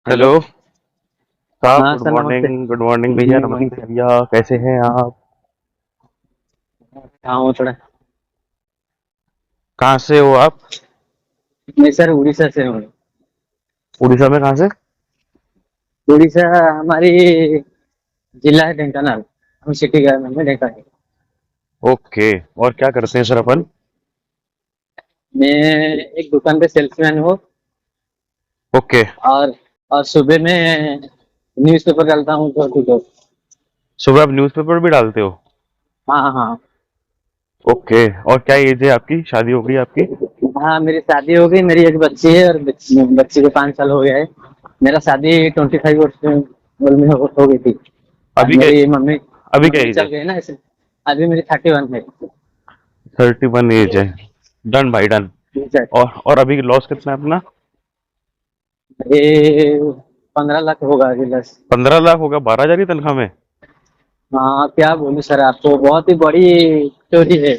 Hello. Hello साहब, हाँ good sir, नमस्ते। मॉर्निंग। गुड मॉर्निंग भैया, जी नमस्ते नमस्ते। भैया, कैसे हैं आप? हाँ हूँ थोड़ा। कहाँ से हो आप? मैं सर उड़ीसा से हूँ। उड़ीसा में कहाँ से? उड़ीसा हमारी जिला है ढेंकानाल। हम सिटी गवर्नमेंट में ढेंकानाल। ओके। और क्या करते हैं सर अपन? मैं एक दुकान पे सेल्समैन हूँ। ओके। और और सुबह में न्यूज़पेपर डालता हूँ डोर टू डोर। सुबह आप न्यूज़पेपर भी डालते हो? हाँ हाँ। ओके। और क्या एज है आपकी? शादी हो गई आपकी? हाँ मेरी शादी हो गई, मेरी एक बच्ची है और बच्ची को 5 साल हो गया है। मेरा शादी 25 वर्ष में हो गई थी। और अभी क्या? मेरी मम्मी अभी क्या मम्मी एज चल है? गई ना इसे। अभी मेरी 31 है। 31 एज है। डन भाई, डन। जी सर। और अभी लॉस कितना है अपना? ये 15 लाख होगा अभी बस। 15 लाख होगा 12 हजार की तनख्वाह में? हाँ क्या बोलूं सर, आपको बहुत ही बड़ी चोरी है।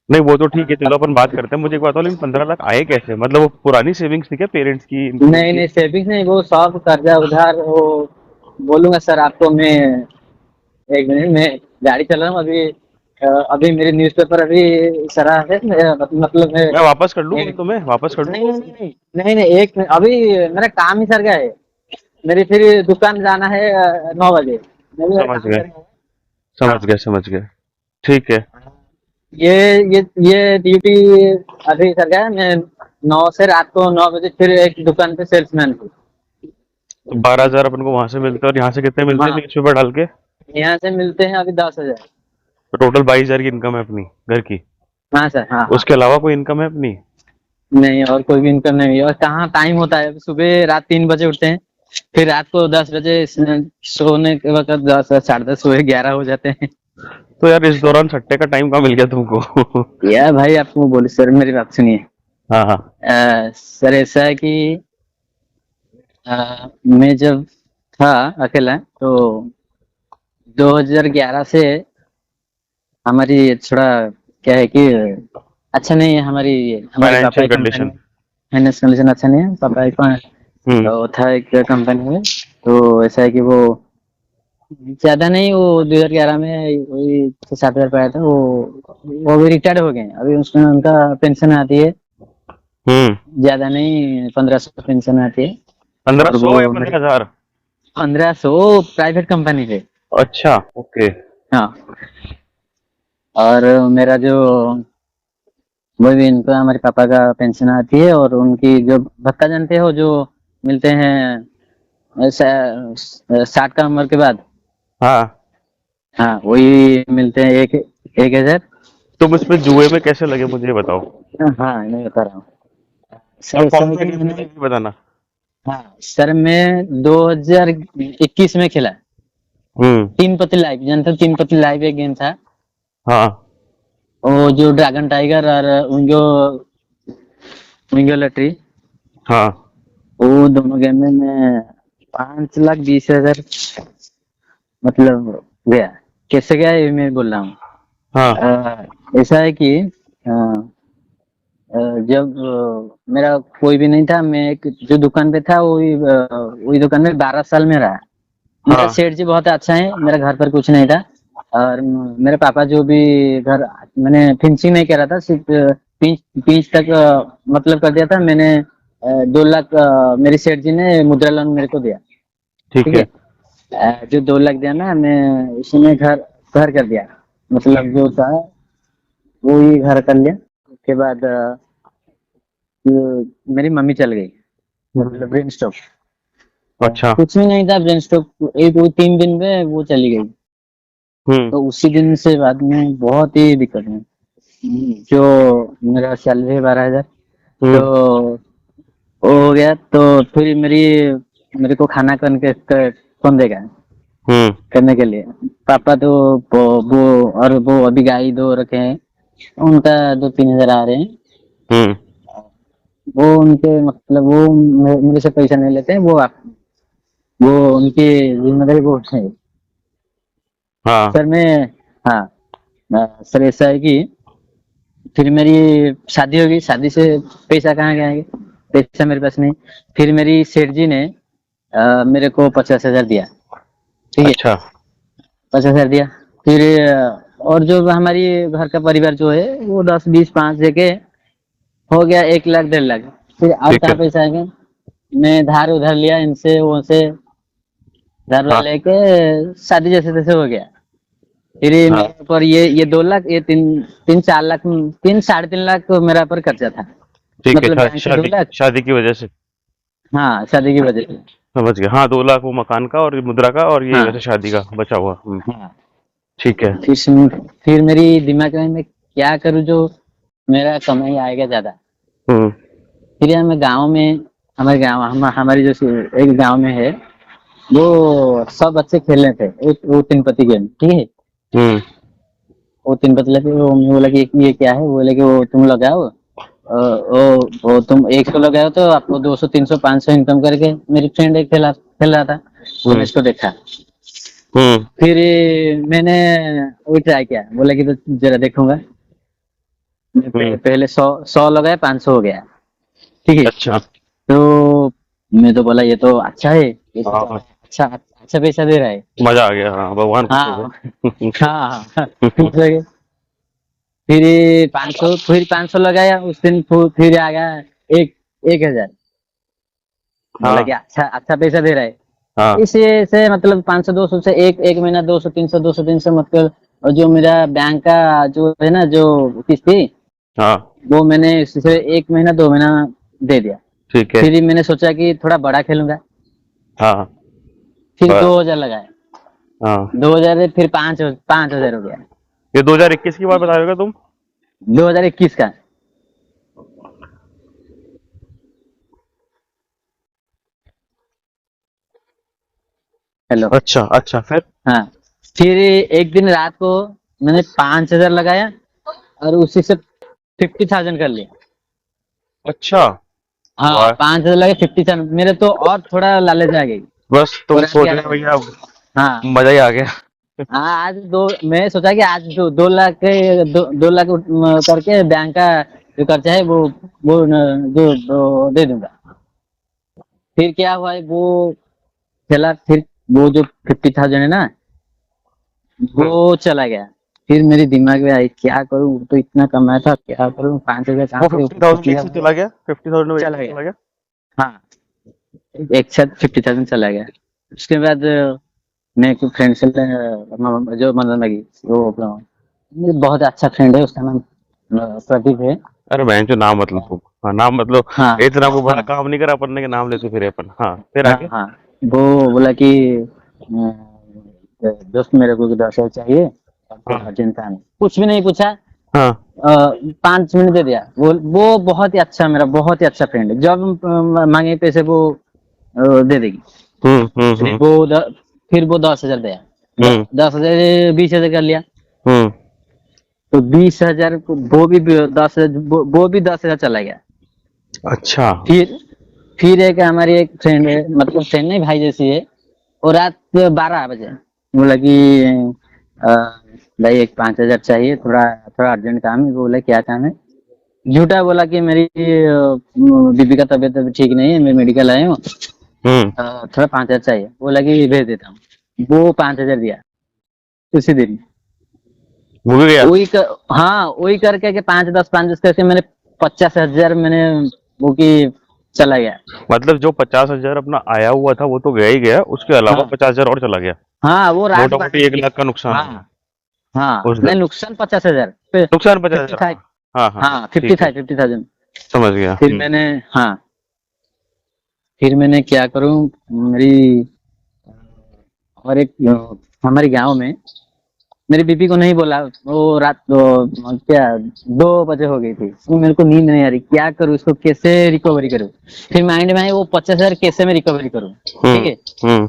नहीं, वो तो ठीक है, चलो अपन बात करते हैं। मुझे एक बात बताओ, लेकिन 15 लाख आए कैसे? मतलब वो पुरानी सेविंग्स थी क्या, पेरेंट्स की, इनकी नहीं उनकी? नहीं, सेविंग्स नहीं, वो सब कर्जा उधार वो। बोलूंगा सर आपको मैं। एक मिनट में गाड़ी चला रहा हूँ अभी। अभी मेरे न्यूज़पेपर अभी सरा है मतलब मैं मैं वापस कर लूँ कॉल, एक। तुम्हें वापस कर लूँ नहीं कॉल? नहीं नहीं नहीं नहीं, एक मिनट अभी। मेरा काम ही सर गया है। मेरी फिर दुकान जाना है 9 बजे। मेरा समझ काम गए, सर गया है। समझ हाँ। गए, समझ गए। ठीक है। ये ये ड्यूटी अभी सर गया है। मैं 9 से रात को 9 बजे फिर एक दुकान पे सेल्समैन हूँ। तो 12 हजार अपन को वहां से मिलते हैं, और यहाँ से कितने मिलते हैं हाँ, न्यूज़पेपर डाल के? यहाँ से मिलते हैं अभी 10 हजार। तो टोटल 22 हजार की इनकम है अपनी, घर की। हाँ सर, हाँ हाँ। उसके अलावा कोई इनकम है अपनी? नहीं, और कोई भी इनकम नहीं है। और कहाँ टाइम होता है, अभी सुबह रात 3 बजे उठते हैं। फिर रात को 10 बजे सोने के वक्त 10 साढ़े 10 सोए 11 हो जाते हैं। तो यार, इस दौरान सट्टे का टाइम कहाँ मिल गया तुमको? यार भाई आपको बोले सर, मेरी बात सुनिए। हाँ हाँ। सर ऐसा है कि मैं जब था अकेला तो 2011 से हमारी थोड़ा क्या है कि अच्छा नहीं है। हमारे पापा फाइनेंशियल की कंपनी कंडीशन। में फाइनेंस कंडीशन अच्छा नहीं है। पापा एक हम्म। तो था एक कंपनी में। तो ऐसा है कि वो ज्यादा नहीं, वो 2011 में वही 6-7 हजार पाया था वो भी रिटायर्ड हो गए हैं। अभी उसमें उनका पेंशन आती है। हम्म। ज्यादा नहीं, 1500 पेंशन आती है। पंद्रह और सौ वो या मेरे 15 हजार? 1500 प्राइवेट कंपनी थे। अच्छा, ओके। हाँ। और मेरा जो वो भी इनका हमारे पापा का पेंशन आती है। और उनकी जो भत्ता जानते हो जो मिलते हैं 60 का उम्र के बाद। हाँ। हाँ वही मिलते हैं 1 हजार। तुम इसमें जुए में कैसे लगे, मुझे ये बताओ। हाँ मैं बता रहा हूँ। सर और ऐसा कौन है सा कि गेम खेला, मैंने। ये भी बताना। हाँ सर, मैं 2021 में खेला। हम्म। तीन पत्ती लाइव जानते हो? तीन पत्ती लाइव एक गेम था। हाँ वो जो ड्रैगन टाइगर और उंगो उंगो लटरी। हाँ। वो दोनों गेम में मैं 5,20,000 मतलब गया। कैसे गया ये मैं बोल रहा हूँ। हाँ। ऐसा है कि जब मेरा कोई भी नहीं था, मैं एक जो दुकान पे था वही दुकान में 12 साल में रहा। मेरा हाँ। सेठ जी बहुत अच्छा है, मेरा घर पर कुछ नहीं था। और मेरे पापा जो भी घर मैंने फिनिशिंग नहीं करा था, सिर्फ पिंच पिंच तक मतलब कर दिया था मैंने। 2 लाख मेरे सेठ जी ने मुद्रा लोन मेरे को दिया। ठीक ठीक है। है। जो 2 लाख दिया ना, मैं उसी में घर घर कर दिया। मतलब जो था वो ही घर कर लिया। उसके बाद मेरी मम्मी चल गई। मतलब ब्रेन स्ट्रोक। अच्छा। कुछ भी नहीं था, ब्रेन स्ट्रोक एक वो 3 दिन में वो चली गई। हम्म। तो उसी दिन से बाद में बहुत ही दिक्कत है। जो मेरा सैलरी है 12 हजार। तो हम्म। वो हो गया तो फिर मेरे को खाना कौन देगा हम्म। करने के लिए। पापा तो वो और वो अभी गाय दो रखे हैं। उनका 2-3 हजार आ रहे हैं। हम्म। वो उनके मतलब वो मेरे से पैसा नहीं लेते हैं। वो उनकी जिम्मेदारी वो है। हाँ। सर मैं। हाँ। सर ऐसा है कि फिर मेरी शादी होगी, शादी से पैसा कहाँ के आएंगे। पैसा मेरे पास नहीं। फिर मेरी सेठ जी ने मेरे को 50,000 दिया। ठीक है, अच्छा 50,000 दिया। फिर और जो हमारी घर का परिवार जो है वो 10, 20, 5 देके हो गया 1 लाख 1.5 लाख। फिर और ठीक कहाँ है। पैसा आएगा? मैं धार उधार लिया इनसे वो से, धार उधार हाँ लेके शादी जैसे तैसे हो गया। फिर ये हाँ मेरे ऊपर ये 2 लाख, ये 3, 4 लाख, 3, 3.5 लाख तो मेरा ऊपर खर्चा था। ठीक है। मतलब बैंक से 2 लाख। शादी की वजह से हाँ, शादी की वजह से। समझ गया। हाँ 2 लाख वो मकान का और ये मुद्रा का और ये वैसे हाँ शादी का बचा हुआ। हाँ। ठीक है। फिर मेरी दिमाग में मैं क्या करूँ जो मेरा कमाई आएगा ज्यादा। हम्म फिर यार मैं गाँव में, हमारे गाँव हमारी जो एक गाँव में है, वो सब बच्चे खेल रहे थे वो 3 पत्ती गेम। ठीक है, हम्म वो 3 पत्ती लगे, वो मैं बोला कि ये क्या है? वो बोले कि वो तुम लगाओ, वो तुम 100 लगाओ तो आपको 200, 300, 500 इनकम करके। मेरी फ्रेंड एक खेल रहा था, मैंने हम्म इसको देखा। हम्म फिर मैंने वही ट्राई किया, बोला कि तो जरा देखूंगा। मैं हम्म। पहले 100 लगाया, 500 हो गया। ठीक है, अच्छा। तो मैं तो बोला ये तो अच्छा है, ये तो हाँ अच्छा अच्छा पैसा दे रहा है। मजा आ गया। हाँ भगवान खुश हो हाँ गए। हाँ हाँ। फिर 500, फिर 500 लगाया उस दिन, फिर आ गया एक 1,000। बोला कि हाँ अच्छा अच्छा पैसा दे रहा है। हाँ इसे से मतलब 500 200 से एक एक महीना 200 300 200 300 मतलब। और जो मेरा बैंक का जो है ना, जो किस्त थी, हाँ वो मैंने इसे 1 महीना 2 महीना दे दिया। ठीक है। फिर मैंने सोचा कि थोड़ा बड़ा खेलूंगा। हाँ फिर बस 2,000 लगाया। हाँ। 2,000 फिर 5,000 हो गया। ये 2021 की बात बता रहे हो क्या तुम? 2021 का। हेलो। अच्छा अच्छा फिर? हाँ, फिर एक दिन रात को मैंने 5,000 लगाया और उसी से 50,000 कर लिया। अच्छा। हाँ, वाह। 5,000 लगे, 50,000 मेरे तो और थोड़ा लालच आ गई। बस और तुम रात सोच 11 रहे बजे भैया हाँ मजा ही आ गया। हाँ, आज दो मैं सोचा कि आज 2 लाख के 2 लाख करके बैंक का जो खर्चा है वो दे दूंगा। फिर क्या हुआ है, वो चला। फिर वो जो 50,000 है ना, वो चला गया। फिर मेरे दिमाग में आई क्या करूं, तो इतना कमाया था, क्या करूं, 5,000 कहाँ वो से 50,000 एक 50,000 साथ चला गया? 50,000 में एक चला साथ गया। चला गया? हाँ, एक साथ 50,000 चला गया। उसके बाद मैं एक फ्रेंड से जो मतलब लगी, वो अपना मेरे बहुत अच्छा फ्रेंड है, उसका नाम प्रदीप है। अरे बहन जो नाम मतलब तुम, हाँ नाम मतलब हाँ इतना कोई बड़ा हाँ काम नहीं करा अपन ने कि नाम लेते फिरे अपन। हाँ फिर हाँ आगे? हाँ। वो बोला कि दोस्त मेरे को 10,000 चाहिए और थोड़ा हाँ अर्जेंट काम है। कुछ भी नहीं पूछा, हाँ 5 मिनट दे दिया। वो बहुत ही अच्छा, मेरा बहुत ही अच्छा फ्रेंड है। जब मांगे पैसे वो दे देगी। फिर हम्म। फिर वो 10,000 दिया। हम्म 10,000 20,000 कर लिया। हम्म। तो 20,000 वो भी 10,000, वो भी 10,000 चला गया। अच्छा। फिर एक हमारी एक फ्रेंड है, मतलब फ्रेंड नहीं भाई जैसी है। वो रात 12 बजे बोला कि अ, भाई एक 5,000 चाहिए, थोड़ा थोड़ा अर्जेंट काम है। बोला क्या काम है? झूठा बोला कि मेरी बीबी का तबीयत अभी ठीक नहीं है, मैं मेडिकल आया हूँ, हम्म। थोड़ा 5,000 चाहिए। बोला कि भेज देता हूँ। वो 5,000 दिया उसी दिन। वो भी गया? हाँ, वही करके के 5 10 5 10 करके मैंने 50,000 मैंने वो की चला गया। मतलब जो 50,000 अपना आया हुआ था वो तो गया ही गया, उसके अलावा हाँ 50,000 और चला गया। हाँ, वो रात मोटा मोटी 1 लाख का नुकसान हो गया हाँ हाँ, उस नहीं दिन। नुकसान 50,000, नुकसान 50,000, 55। हाँ हाँ हाँ हाँ, फिफ्टी ठीक है। फाइव 50,000। समझ गया। फिर मैंने हाँ, फिर मैंने क्या करूं, मेरी और एक हमारे गांव में मेरी बीबी को नहीं बोला। वो रात क्या 2 बजे हो गई थी, तो मेरे को नींद नहीं आ रही, क्या करूं, इसको कैसे रिकवरी करूं। फिर माइंड में आई वो 50,000 कैसे मैं रिकवरी करूं। ठीक है, हम्म।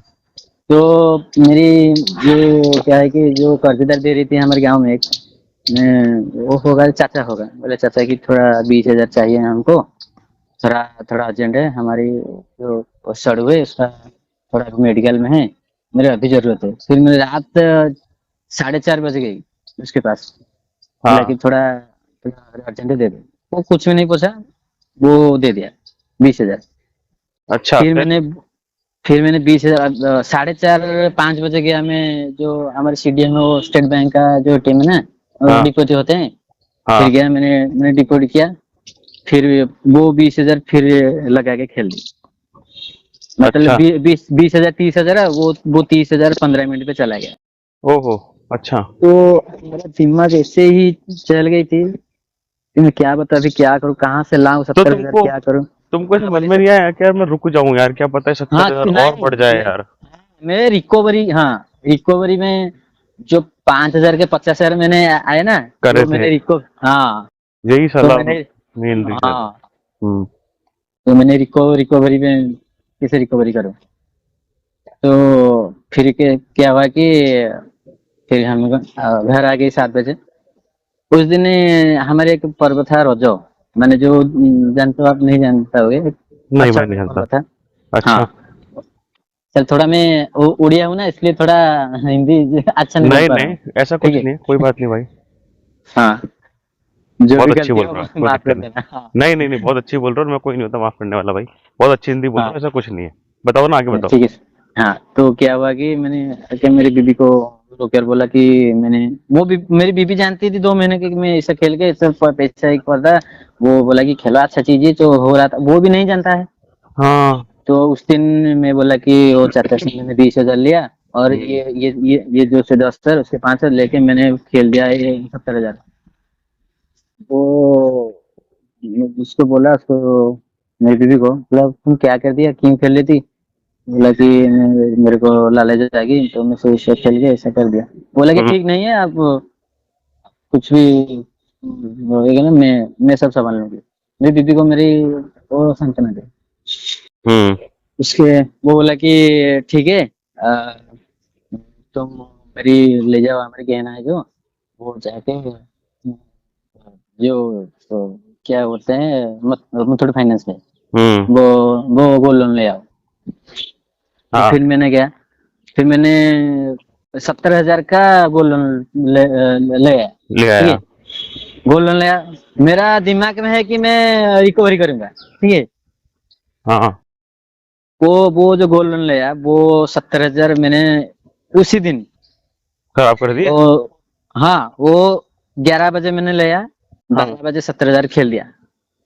तो मेरी जो क्या है कि जो कर्जदार दे रही थी हमारे गांव में एक, वो होगा चाचा होगा। बोले चाचा की थोड़ा 20,000 चाहिए हमको, थोड़ा थोड़ा अर्जेंट है, हमारी जो सड़ू है उसका थोड़ा मेडिकल में है, मेरे अभी जरूरत है। फिर मेरी रात 4:30 बज गई उसके पास। बोला कि हाँ थोड़ा थोड़ा अर्जेंट दे दे। वो कुछ भी नहीं पूछा, वो दे दिया। 20,000। अच्छा फिर मैंने 20,000 4:30 5 बजे गया मैं, जो हमारे सीडीएम में वो स्टेट बैंक का जो टीम है ना, हाँ डिपोजिट होते हैं। फिर हाँ। गया मैंने डिपोजिट किया। फिर वो 20,000 फिर लगा के खेल दी। मतलब अच्छा। 20,000 30,000 है, वो 30,000 15 मिनट पे चला गया। ओहो। अच्छा। तो मेरा दिमाग ऐसे ही चल गई थी कि मैं क्या बता, अभी क्या करूँ, कहाँ से लाऊं तो 70,000, क्या करूँ। तुमको ऐसे मन बड़े में से नहीं आया कि यार मैं रुक जाऊं यार, क्या पता है हाँ 70,000 और नहीं, बढ़ जाए यार। मैं रिकवरी, हाँ रिकवरी में जो 5,000 के 50,000 मैंने आए ना, करे तो थे। मैंने हाँ, यही तो साला मैंने मेन रीजन। हाँ, हम्म। तो मैंने रिकवरी में कैसे रिकवरी करूँ। तो फिर क्या हुआ कि फिर हम घर आ गए 7 बजे। उस दिन हमारे एक पर्व था रोजो, मैंने जो जानते हो आप, नहीं जानता होगे, एक नहीं अच्छा मैं नहीं जानता। पर्व था। अच्छा। हाँ, चल थोड़ा मैं उड़िया हूँ ना, इसलिए थोड़ा हिंदी अच्छा नहीं बोल नहीं पा रहा नहीं, हूँ। ऐसा ठीक कुछ है। नहीं है, कोई बात नहीं भाई। हाँ, जो बहुत भी अच्छी गलती बोल हो रहा है, कोई माफ कर दिक्कत नहीं। देना। हाँ नहीं नहीं नहीं, बहुत अच्छी बोल रहा हूँ, मैं कोई नहीं होता माफ करने वाला भाई। बहुत अच्छी हिंदी बोल रहा हूँ, हाँ, ऐसा कुछ नहीं है। बताओ ना, आगे बताओ। ठीक है। हाँ, तो क्या हुआ कि मैंने क्या मेरी बीबी को रोकर बोला कि मैंने, वो भी मेरी बीबी जानती थी 2 महीने की कि मैं ऐसा खेल के ऐसा पैसा एक पता। वो बोला कि खेलो, अच्छा चीज है, तो हो रहा था, वो भी नहीं जानता है। हाँ। तो उस दिन मैं बोला कि वो चाचा से मैंने 20,000 लिया, और हम्म ये जो से 10,000 उसके 5,000 लेके मैंने खेल दिया ये 70,000। वो उसको बोला, उसको मेरी बीबी को बोला, तुम क्या कर दिया, क्यों खेल लेती। बोला कि मेरे को लालच जागी तो मैं सोच सोच चल के ऐसा कर दिया। बोला कि हम्म ठीक नहीं है, आप कुछ भी होएगा ना, मैं सब संभाल लूंगी। मेरी बीबी को मेरी वो सांत्वना दी। हम्म। उसके वो बोला कि ठीक है, तुम मेरी ले जाओ, हमारे गहना है जो, वो जाके जो तो क्या बोलते हैं मुथूट फाइनेंस में, हम्म। वो वो गोल्ड लोन ले आओ। तो हाँ। फिर मैंने गया, फिर मैंने 70,000 का गोल्ड लोन ले आया। ले ठीक आया। है, गोल्ड लोन लिया। मेरा दिमाग में है कि मैं रिकवरी करूंगा। ठीक है, हाँ। वो जो गोल्ड लोन लिया, वो 70,000 मैंने उसी दिन, खराब कर दिए। वो हाँ, वो 11 बजे मैंने लिया, हाँ। 12 बजे 70,000 खेल दिया।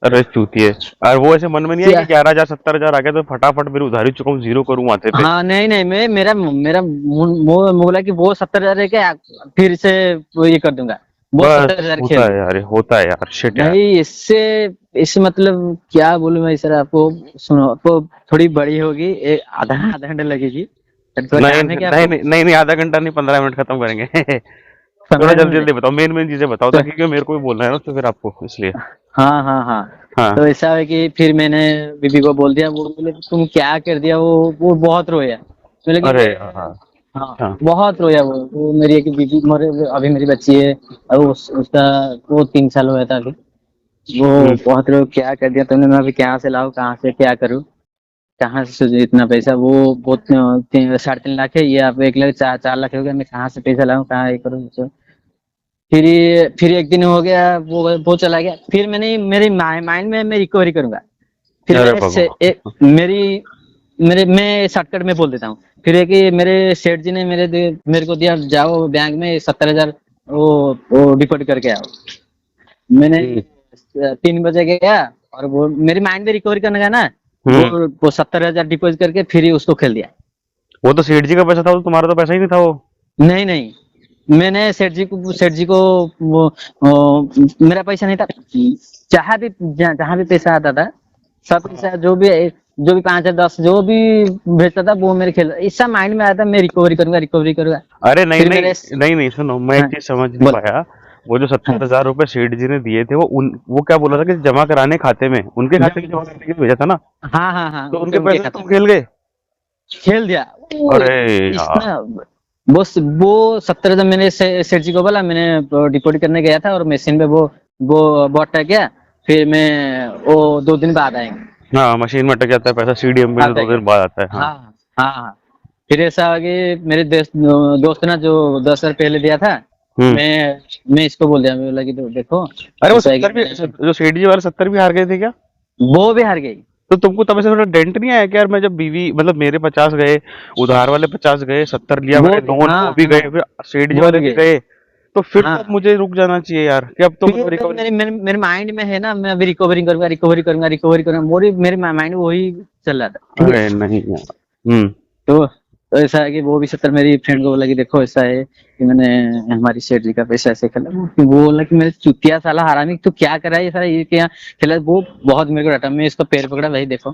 अरे चूतिए। और वो ऐसे मन में नहीं आई कि क्या 11,000 70,000 आ गया तो फटाफट मेरे उधारी चुकाऊं, जीरो करूं वहां पे। हाँ, नहीं नहीं, मैं मेरा मेरा बोला कि वो 70,000 है क्या, फिर से वो ये कर दूंगा, वो बस 70,000 होता खेल है दिया। यार, होता है यार, शिट यार। भाई इससे मतलब क्या बोलूं मैं सर आपको। सुनो, आपको थोड़ी बड़ी होगी, आधा आधा घंटा लगेगी, थोड़ा नहीं काम है नहीं क्या नहीं आपको। नहीं नहीं, आधा घंटा नहीं, 15 मिनट खत्म करेंगे। थोड़ा 15 जल्दी मिनट है जल्दी बताओ, मेन मेन चीजें बताओ, तो। ताकि क्यों मेरे को भी बोलना है ना तो फिर आपको इसलिए। हाँ हाँ हाँ, तो हाँ। ऐसा है कि फिर मैंने बीबी को बोल दिया। वो बोले तुम क्या कर दिया, वो बहुत रोया। बोले कि अरे मैं, यार। हाँ अच्छा। बहुत रोया। वो मेरी एक बीबी मरे, अभी मेरी बच्ची है, और उसका वो 3 साल हुआ था अभी। वो हम्म बहुत रो, क्या कर दिया तुमने, मैं अभी कहाँ से लाऊं, कहाँ से क्या करूं, कहाँ से इतना पैसा। वो बहुत 3.5 लाख है, ये आप 1 लाख 4 4 लाख हो गया, मैं कहाँ से पैसा लाऊं, कहाँ ये करूं। तो फिर एक दिन हो गया, वो चला गया। फिर मैंने मेरे माइंड में मैं रिकवरी करूंगा। फिर अरे मैंने भगवान। मैं शॉर्टकट में बोल देता हूँ। फिर है कि मेरे सेठ जी ने मेरे को दिया, जाओ बैंक में 70,000 वो डिपॉजिट करके आओ। मैंने हम्म 3 बजे गया, और वो मेरे माइंड में रिकवरी करने का ना, वो हम्म। वो 70,000 डिपॉजिट करके फिर ही उसको खेल दिया। वो तो सेठ जी का पैसा था, वो तुम्हारा तो पैसा ही नहीं था वो। नहीं नहीं, मैंने सेठ जी को मेरा पैसा नहीं था। जहाँ भी पैसा आता था, सब पैसा जो भी 5 या 10 जो भी भेजता था, वो मेरे खेल, ऐसा माइंड में आया था, मैं रिकवरी करूंगा, रिकवरी करूंगा। अरे नहीं फिर नहीं मेरे नहीं नहीं, सुनो, मैं एक हाँ, चीज समझ नहीं बोल। पाया। वो जो हाँ 70,000 रुपए सेठ जी ने दिए थे, वो क्या बोला था कि जमा कराने खाते में, उनके खाते में जमा करने के लिए भेजा था ना। हाँ हाँ हाँ, तो उनके उनके उनके पैसे से खाता तुम में खेल गए। खेल दिया। वो अरे इस यार। ना वो 70,000 मैंने सेठ जी को बोला, मैंने डिपॉजिट करने गया था, और मशीन में वो बॉट गया। फिर मैं वो 2 दिन बाद आएंगे, हाँ, मशीन में अटक जाता है पैसा, सीडीएम में तो आता दो गया। दिन बाद आता है। हाँ। हाँ हाँ हाँ। फिर ऐसा हो कि मेरे दोस्त ने जो 10,000 पहले दिया था, हम्म। मैं इसको बोल दिया, मैं बोला कि देखो अरे वो ऐसा है कि 70 भी, जो सेठ जी वाले 70 भी हार गए थे क्या? वो भी हार गई। तो तुमको तब ऐसे थोड़ा डेंट नहीं आया कि यार मैं जब बीवी मतलब मेरे 50 गए, उधार वाले 50 गए, 70 लिया मैंने लोन हाँ वो भी हाँ गए, फिर सेठ जी वो वाले भी भी गए। गए, तो फिर तो अब हाँ मुझे रुक जाना चाहिए यार कि अब तो फिर मतलब अभी रिकवरी। मेरे माइंड में है ना, मैं अभी रिकवरिंग करूंगा, रिकवरी करूंगा, रिकवरी करूंगा, मेरे माइंड में वही चल रहा था, ठीक अरे है। नहीं यार। हम्म। तो ऐसा है कि वो भी 70 मेरी फ्रेंड को बोला कि देखो ऐसा है कि मैंने हमारी सेठ जी का पैसा ऐसे खेला, वो बोला कि मेरे चुतिया साला हरामी तू क्या कर रहा है ये सारा, ये क्या खेला। वो बहुत मेरे को डांटा, मैं इसका पैर पकड़ा, भाई देखो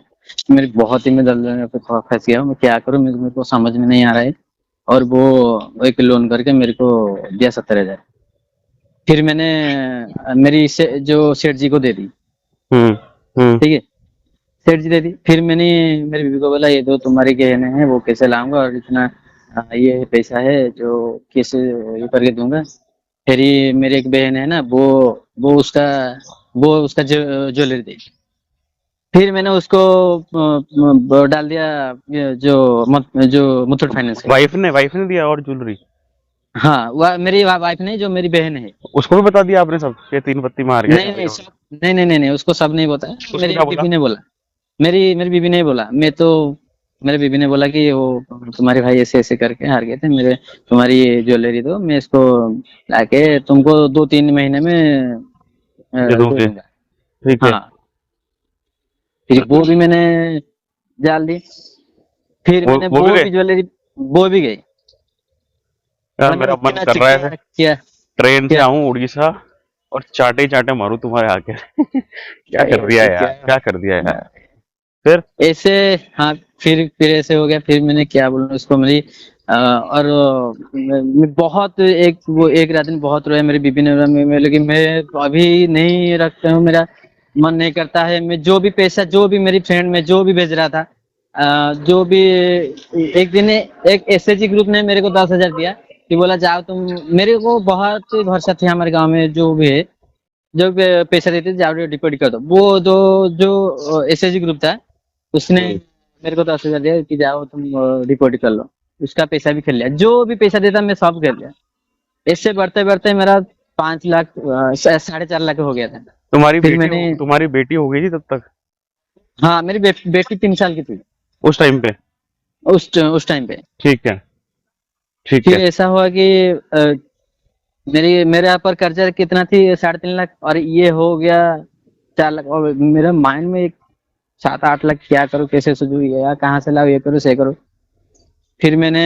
मेरे बहुत ही मैं दलदल में फंस गया हूँ, मैं क्या करूँ, मेरे को समझ में नहीं आ रहा है। और वो एक लोन करके मेरे को दिया 70,000। फिर मैंने मेरी जो सेठ जी को दे दी, हम्म। हम्म। ठीक है। सेठ जी दे दी, फिर मैंने मेरी बीवी को बोला ये तो तुम्हारे गहने हैं, वो कैसे लाऊंगा, और इतना ये पैसा है जो कैसे ये करके दूंगा। फिर ही मेरी एक बहन है ना, वो उसका ज्वेलरी दी। फिर मैंने उसको डाल दिया ये जो मुथूट फाइनेंस के। वाइफ ने दिया और ज्वेलरी? हाँ, वह मेरी वाइफ नहीं, जो मेरी बहन है। उसको भी बता दिया आपने सब ये तीन पत्ती मार गया नहीं या नहीं और? सब, नहीं उसको सब नहीं बताया, उसने मेरी क्या बोला? बीबी ने बोला। मेरी बीबी ने बोला, मैं तो मेरे बीबी ने बोला कि वो तुम्हारे भाई ऐसे ऐसे करके हार गए थे, मेरे तुम्हारी ये ज्वेलरी दो, मैं इसको लाके तुमको 2-3 महीने में दे दे दूंगे। दूंगा। ठीक है। हाँ, फिर वो भी मैंने डाल दी। फिर मैंने वो भी वो गए? भी ज्वेलरी, वो भी गई। यार और मैंने मेरा मन इतना कर रहा है क्या क्या ट्रेन से क्या आऊं उड़ीसा और चाटे ही चाटे मारूं तुम्हारे आके। क्या कर दिया ऐसे यार, क्या क्या कर दिया यार। फिर? ऐसे। हाँ, फिर ऐसे हो गया, फिर मैंने क्या बोलूं उसको, मेरी और मैं बहुत एक रात में बहुत रोया, मेरी बीबी ने रोया, लेकिन मैं अभी नहीं रखता हूँ, मेरा मन नहीं करता है। मैं जो भी पैसा, जो भी मेरी फ्रेंड में जो भी भेज रहा था, जो भी एक दिन एक एसएचजी ग्रुप ने मेरे को 10,000 दिया कि बोला जाओ तुम। मेरे को बहुत भरोसा था हमारे गांव में जो भी है, जो भी पैसा देते थे, जाओ डिपॉजिट कर दो। वो जो एसएचजी ग्रुप था, उसने मेरे को 10,000 दिया कि जाओ तुम डिपॉजिट कर लो। उसका पैसा भी खेल लिया, जो भी पैसा देता मैं सब खेल लिया। इससे बढ़ते बढ़ते मेरा 5 लाख 4.5 लाख हो गया था। फिर मैंने, तुम्हारी बेटी हो गई थी तब तक? हाँ मेरी बेटी 3 साल की थी उस टाइम पे? उस टाइम पे। ठीक है। ठीक फिर है। ऐसा हुआ कि मेरे यहाँ पर कर्जा कितना थी, 3.5 लाख, और ये हो गया 4 लाख। और मेरे माइंड में एक 7-8 लाख क्या करूँ, कैसे सूझू, ये यार कहाँ से लाओ, ये करो से करो। फिर मैंने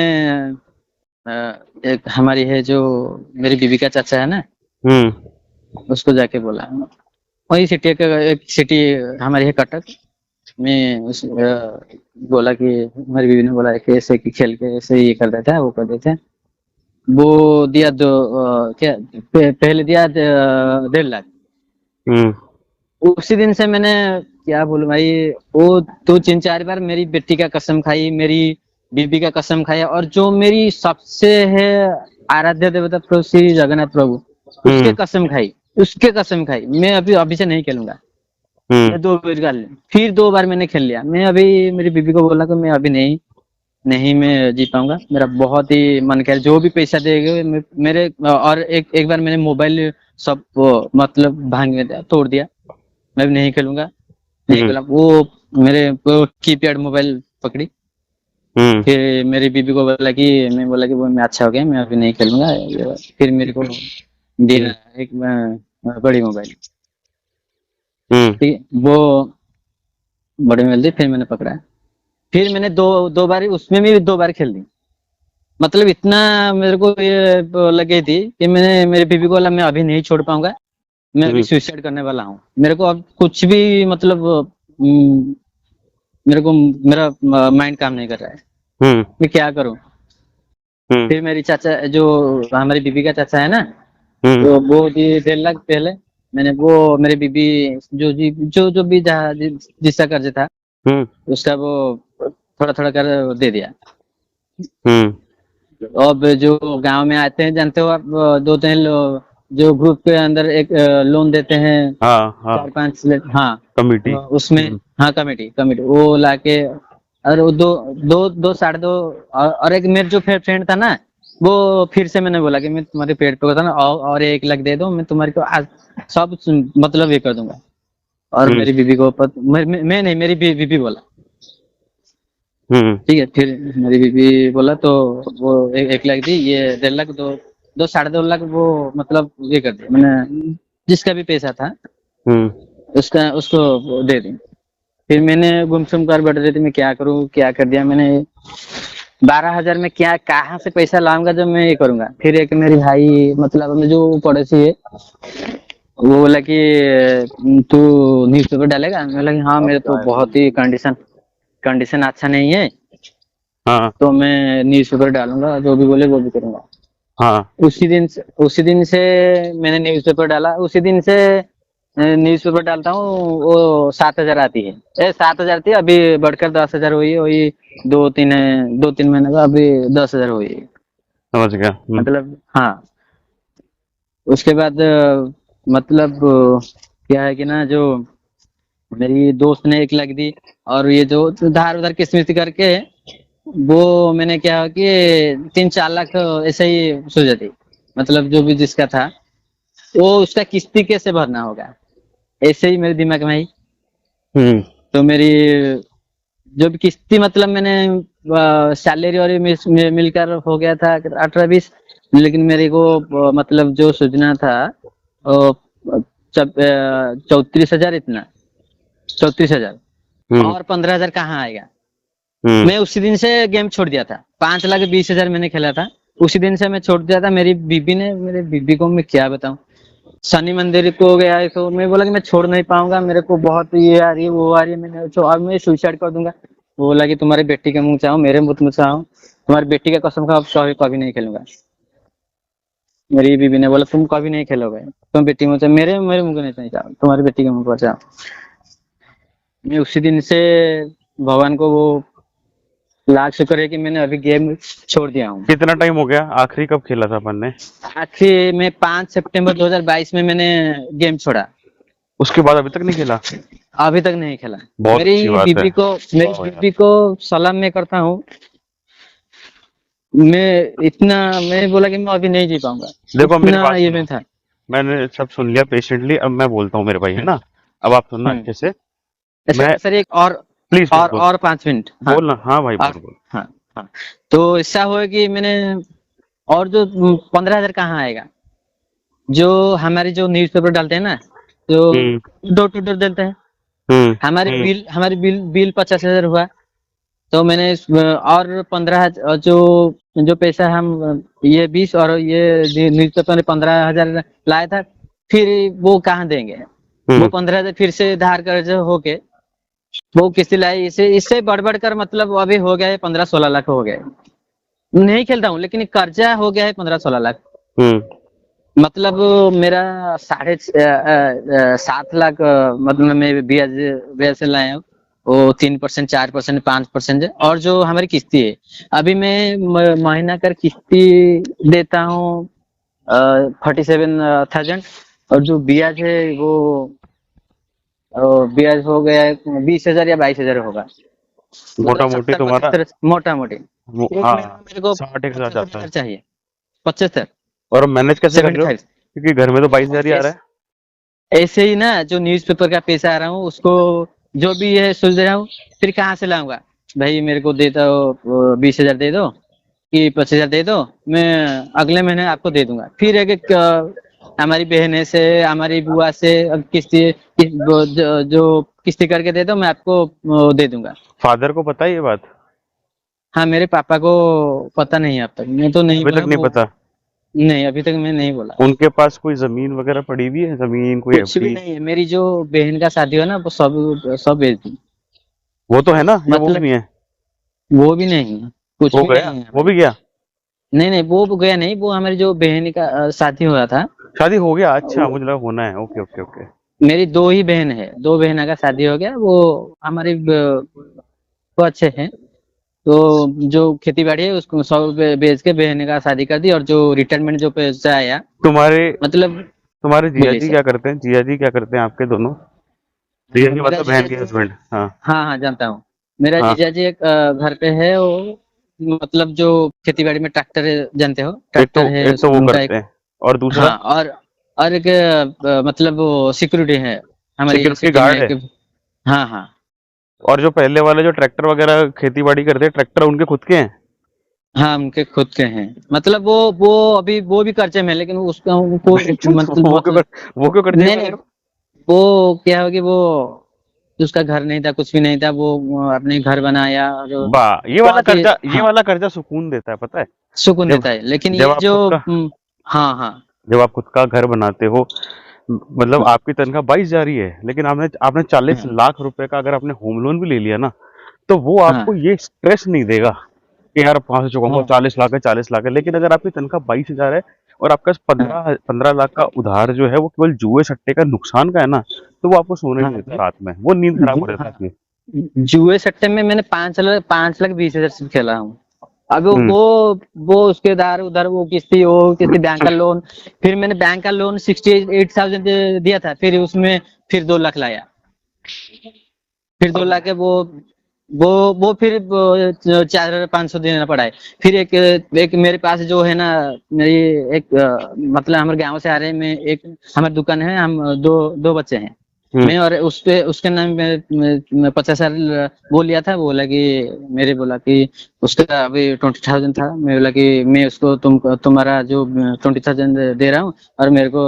अ, एक हमारी है जो मेरी बीबी का चाचा है ना, हम्म। उसको जाके बोला। वही सिटी का एक सिटी हमारी है कटक में, बोला कि हमारी बीबी ने बोला कि ऐसे कि खेल के ऐसे ये कर देता है, वो कर देते हैं। वो दिया क्या पहले दिया 1.5 लाख। हम्म। उसी दिन से मैंने, क्या बोलूं भाई, वो दो 3-4 बार मेरी बेटी का कसम खाई, मेरी बीबी का कसम खाया, और जो मेरी सबसे है आराध्य देवता प्रभु श्री जगन्नाथ प्रभु, उसके हम्म। कसम खाई, उसके कसम खाई, मैं अभी अभी से नहीं खेलूंगा। हम्म। मैं 2 बार कर लिया, फिर 2 बार मैंने खेल लिया। मैं अभी मेरी बीबी को बोला कि मैं अभी नहीं, नहीं मैं जी पाऊंगा, मेरा बहुत ही मन कर, जो भी पैसा देगा मेरे। और एक बार मैंने मोबाइल सब मतलब भांग में तोड़ दिया, मैं भी नहीं खेलूंगा, नहीं हम्म। खेला। वो मेरे वो कीपैड मोबाइल पकड़ी। हम्म। फिर मेरी बीबी को बोला कि, मैं बोला कि वो मैं अच्छा हो गया, मैं अभी नहीं खेलूंगा फिर मेरे को दिया एक बड़ी मोबाइल, हम्म। ठीक है। वो बड़ी मोबाइल दी, फिर मैंने पकड़ा। फिर मैंने दो दो बार, उसमें भी 2 बार खेल दी। मतलब इतना मेरे को ये लगी थी कि मैंने मेरी बीबी को बोला मैं अभी नहीं छोड़ पाऊंगा, मैं अभी हम्म। सुसाइड करने वाला हूँ। मेरे को अब कुछ भी मतलब मेरे को मेरा माइंड काम नहीं कर रहा है, हम्म। मैं क्या करूँ। हम्म। फिर मेरी चाचा, जो हमारी बीबी का चाचा है ना, हम्म। तो वो 1.5 लाख पहले मैंने वो मेरी बीबी जो भी जहाँ जिसका कर्ज था, हम्म। उसका वो थोड़ा थोड़ा कर दे दिया। हम्म। अब जो गांव में आते हैं, जानते हो आप, 2-3 जो ग्रुप के अंदर एक लोन देते हैं, हाँ हाँ। 4-5 लाख, हाँ। कमिटी। उसमें, हाँ कमेटी कमेटी वो लाके, और वो दो दो दो 2.5 और एक मेरे जो फ्रेंड था ना, वो फिर से मैंने बोला कि मैं तुम्हारे पेट पे था ना, और 1 लाख दे दो, मैं तुम्हारे को आज सब मतलब ये कर दूंगा। और मेरी बीबी को मैं नहीं, मेरी बीबी बोला। ठीक है, फिर मेरी बीबी बोला तो वो 1 लाख दी, ये 1.5 लाख, दो 2.5 लाख वो मतलब ये कर दिया मैंने, जिसका भी पैसा था उसका उसको वो दे दी। फिर मैंने गुमसुम कर बैठ रही थी, मैं क्या करूँ, क्या कर दिया मैंने। 12,000 में क्या कहाँ से पैसा लाऊंगा जब मैं ये करूंगा। फिर एक मेरी भाई मतलब जो पड़ोसी है, वो बोला कि तू न्यूज़पेपर डालेगा। मैं बोला कि हाँ, मेरे तो बहुत ही कंडीशन अच्छा नहीं है, हाँ तो मैं न्यूज़पेपर डालूंगा, जो भी बोले वो भी करूंगा। हाँ। उसी दिन से मैंने न्यूज़पेपर डाला। उसी दिन से न्यूज़पेपर डालता हूँ, वो 7,000 आती है। 7,000 थी, अभी बढ़कर 10,000 हुई है। वही 2-3 महीने का अभी 10,000 हुई है। समझ गया। मतलब हाँ, उसके बाद मतलब क्या है कि ना, जो मेरी दोस्त ने 1 लाख दी, और ये जो धार उधार किस्मत करके वो मैंने क्या कि 3-4 लाख ऐसे ही सूझ दी। मतलब जो भी जिसका था, वो उसका किस्ती कैसे भरना होगा, ऐसे ही मेरे दिमाग में आई। तो मेरी जो भी किस्ती मतलब मैंने सैलरी और ये मिलकर हो गया था 18-20, लेकिन मेरे को मतलब जो सूझना था 34,000, इतना 34,000 और 15,000 कहाँ आएगा। मैं उसी दिन से गेम छोड़ दिया था। 5,20,000 मैंने खेला था, उसी दिन से मैं छोड़ दिया था। मेरी बीबी को मैं क्या बताऊं, शनि मंदिर को गया है तो मैं बोला कि मैं छोड़ नहीं पाऊंगा, मेरे को बहुत ये आ रही है वो आ रही है, मैंने अब मैं सुसाइड कर दूंगा। वो बोला कि तुम्हारी बेटी का मुंह चाहो, मेरे मुंह चाहो, तुम्हारी बेटी का कसम खाओ, कभी कभी नहीं खेलूंगा। मेरी बीबी ने बोला तुम कभी नहीं खेलोगे, तुम बेटी मुंह चाहो, मेरे मेरे मुंह को नहीं चाहो, तुम्हारी बेटी के मुंह को चाहो। मैं उसी दिन से भगवान को वो लाख शुक्र है कि मैंने अभी गेम छोड़ दिया हूँ। कितना टाइम हो गया, आखिरी कब खेला था अपन ने? आखिर में 5 सितंबर 2022 में मैंने गेम छोड़ा। उसके बाद अभी तक नहीं खेला? अभी तक नहीं खेला। बहुत अच्छी बात है। मेरी वाह यार। बीबी को सलाम मैं करता हूँ। मैं बोला कि मैं अभी नहीं जी पाऊंगा, देखो मेरी इतना बात ये सुनो, में था। मैंने सब सुन लिया पेशेंटली, अब मैं बोलता हूँ मेरे भाई, है ना? अब आप सुनना हम्म। अच्छे से। मैं सर सर एक और प्लीज प्लीज बोल, 5 मिनट। हाँ, बोलना। हाँ भाई, और बोल बोल। हाँ हाँ। तो ऐसा हुआ कि मैंने, और जो 15,000 कहाँ आएगा। जो हमारे जो न्यूज़पेपर डालते हैं ना, तो हम्म डोर टू डोर देते हैं। हम्म हम्म हमारी बिल 50,000 हुआ। तो मैंने और 15,000 जो जो पैसा हम ये 20 और ये न्यूज़पेपर में 15,000 लाया था, फिर वो कहाँ देंगे। वो हम्म 15,000 फिर से धार कर्ज होके वो किस्ती लाई। इससे इससे बढ़ कर मतलब अभी हो गया है 15-16 लाख हो गया है। नहीं खेलता हूँ, लेकिन कर्जा हो गया है 15-16 लाख। हम्म। मतलब मेरा 7 लाख मतलब मैं ब्याज ब्याज से लाया हूँ। वो 3%, 4%, 5% है। और जो हमारी किस्ती है, अभी मैं महीना कर किस्ती देता हूँ 47,000। और जो ब्याज है वो ब्याज हो गया है 20,000 या 22,000 होगा। मतलब मोटा मोटी 70 तुम्हारा 75 मोटा मोटी। एक हाँ, महीने में मेरे को 60 एक हजार जाता 75,000 है। चाहिए। 75, और मैनेज कैसे कर रहे हो, 75। क्योंकि घर में तो 22,000 ही आ रहा है। ऐसे ही ना, जो न्यूज़पेपर का पैसा आ रहा हूँ उसको जो भी है सोच रहा हूँ, फिर कहाँ से लाऊंगा। भाई मेरे को देता हो 20,000 दे दो कि 25,000 दे दो, मैं अगले महीने आपको दे दूंगा। फिर एक हमारी बहने से, हमारी बुआ से जो किस्ती करके दे दो, मैं आपको दे दूंगा। फादर को पता है ये बात? हाँ, मेरे पापा को पता नहीं है अब तक, मैं तो नहीं अभी बोला तक नहीं वो। पता? नहीं, अभी तक मैं नहीं बोला। उनके पास कोई जमीन वगैरह पड़ी हुई है, जमीन कोई कुछ भी एफडी? नहीं है। मेरी जो बहन का शादी हुआ ना, वो सब सब बेच दी। वो तो है ना, या वो भी मतलब नहीं है? वो भी नहीं है, कुछ वो भी गया, नहीं है वो हमारी। भी गया? नहीं नहीं, वो गया नहीं, वो हमारी जो बहन का शादी हुआ था। शादी हो गया? अच्छा, वो मुझे लगा होना है। Okay okay okay. मेरी 2 ही बहन है, 2 बहनों का शादी हो गया। वो हमारी वो अच्छे हैं। तो जो खेती बाड़ी है उसको सब बेच के बहन का शादी कर दी। और जो रिटायरमेंट जो पैसा आया, तुम्हारे मतलब तुम्हारे जिया बोलिए जी सर। क्या करते हैं? जिया जी क्या करते हैं आपके दोनों? जिया जी मेरा मतलब बहन जीजा के जी, हस्बैंड? हाँ हाँ हाँ जानता हूँ। मेरा हाँ। जीजा जी एक घर पे है वो, मतलब जो खेती बाड़ी में ट्रैक्टर जानते हो, ट्रैक्टर है एक तो वो उनका एक। करते हैं, और दूसरा? हाँ, और एक मतलब वो सिक्योरिटी है हमारी सिक्योरिटी सिटी गार्ड में है। एक। हाँ हाँ और जो पहले वाले जो ट्रैक्टर वगैरह खेती बाड़ी करते हैं, ट्रैक्टर उनके खुद के हैं? हाँ, उनके खुद के हैं। मतलब वो अभी वो भी कर्जे में है, लेकिन उसका उनको वो क्यों मतलब वो क्यों कर्जे नहीं में नहीं, है? वो क्या होगी, वो उसका घर नहीं था, कुछ भी नहीं था, वो अपने घर बनाया और वाह, वहाँ के। ये हाँ, वाला कर्जा सुकून देता है, पता है? सुकून जब देता है, लेकिन जब ये आप जो खुद का हाँ हाँ जब आप खुद का घर बनाते हो, मतलब आपकी तनख्वाह 22 जा रही है, लेकिन आपने आपने 40 हाँ लाख रुपए का अगर आपने होम लोन भी ले लिया ना, तो वो आपको हाँ ये स्ट्रेस नहीं देगा कि यार 5 से चुकाऊंगा, हाँ 40 लाख है, 40 लाख है। लेकिन अगर आपकी तनख्वाह 22 हजार है और आपका हाँ 15 लाख का उधार जो है वो केवल जुए सट्टे का नुकसान का है ना, तो वो आपको सोने नहीं हाँ देता रात में, वो नींद खराब हो जाता है हाँ। आपकी। जुए सट्टे में मैंने 5,20,000 से खेला हूँ। अब हम्म वो उसके उधार उधर, वो किस्ती बैंक का लोन। फिर मैंने बैंक का लोन 68,000 दिया था, फिर उसमें फिर 2 लाख लाया। फिर 2 लाख है वो वो फिर 4,500 देना पड़ा है। फिर एक मेरे पास जो है ना, मेरी एक मतलब हमारे गांव से आ रहे हैं, मैं एक हमारी दुकान है, हम दो दो बच्चे हैं। हम्म मैं और उस पे उसके नाम में 50,000 वो लिया था। बोला कि मेरे बोला कि उसका अभी 20,000 था। मैं बोला कि मैं उसको तुम्हारा जो 20,000 दे रहा हूँ, और मेरे को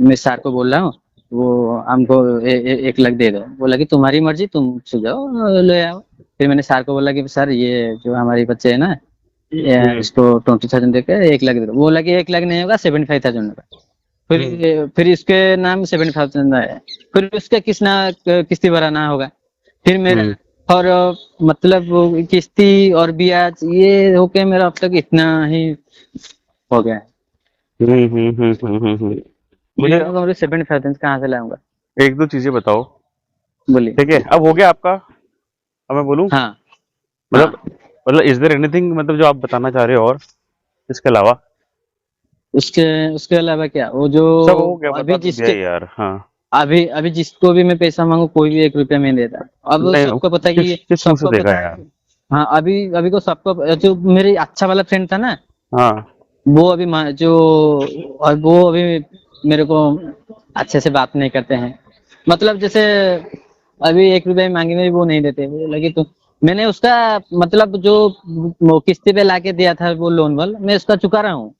मैं सर को बोल रहा हूँ, वो हमको 1 लाख दे दो। बोला कि तुम्हारी मर्जी, तुम सुझाओ ले आओ। फिर मैंने सर को बोला कि सर, ये जो हमारे बच्चे है ना, हम्म इसको 20,000 देकर 1 लाख दे दो। बोला कि 1 लाख नहीं होगा, 75,000 होगा। हम्म फिर इसके नाम 75,000 है। फिर उसका किस्ती भराना होगा। फिर मेरा हम्म और मतलब वो किस्ती और ब्याज ये होके मेरा अब तक इतना ही हो गया है। हम्म। मुझे इतना तो मुझे 75,000 कहाँ से लाऊंगा? एक दो चीजें बताओ। बोलिए। ठीक है, अब हो गया आपका। अब मैं बोलूं? हाँ मतलब हाँ। इज देयर एनीथिंग, मतलब जो आप बताना चाह रहे हो और इसके अलावा? उसके उसके अलावा क्या, वो जो सब हो गया, बता अभी तो दिया जिसके यार। हाँ। अभी अभी जिसको भी मैं पैसा मांगू, कोई भी 1 रुपया नहीं देता। अब नहीं, सबको पता है कि किस मुंह से सबको देगा पता यार? है। हाँ, अभी अभी को सबको, जो मेरे अच्छा वाला फ्रेंड था ना, हाँ। वो अभी जो और वो अभी मेरे को अच्छे से बात नहीं करते हैं। मतलब जैसे अभी 1 रुपया मांगे में भी वो नहीं देते। वो लगे तो मैंने उसका मतलब जो वो किस्ती पे लाके दिया था, वो लोन वाल मैं उसका चुका रहा हूँ।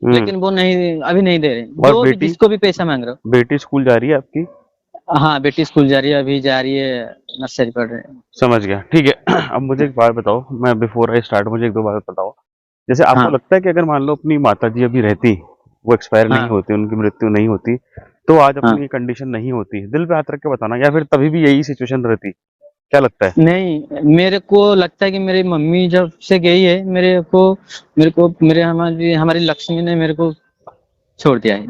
हम्म। लेकिन वो नहीं, अभी नहीं दे रहे, और जो भी बेटी जिसको भी पैसा मांग रहा बेटी स्कूल जा रही है आपकी? हूँ। हाँ, बेटी स्कूल जा रही है, अभी जा रही है, नर्सरी पढ़ रहे हैं। समझ गया, ठीक है। अब मुझे एक बात बताओ, मैं बिफोर आई स्टार्ट मुझे एक दो बात बताओ। जैसे आपको हाँ लगता है कि अगर मान लो अपनी माता जी अभी रहती, वो एक्सपायर नहीं हाँ होती, उनकी मृत्यु नहीं होती, तो आज हाँ। अपनी ये कंडीशन नहीं होती? दिल पे हाथ रख के बताना, या फिर तभी भी यही सिचुएशन रहती? क्या लगता है? नहीं, मेरे को लगता है कि मेरी मम्मी जब से गई है, मेरे हमारी हमारी लक्ष्मी ने मेरे को छोड़ दिया है।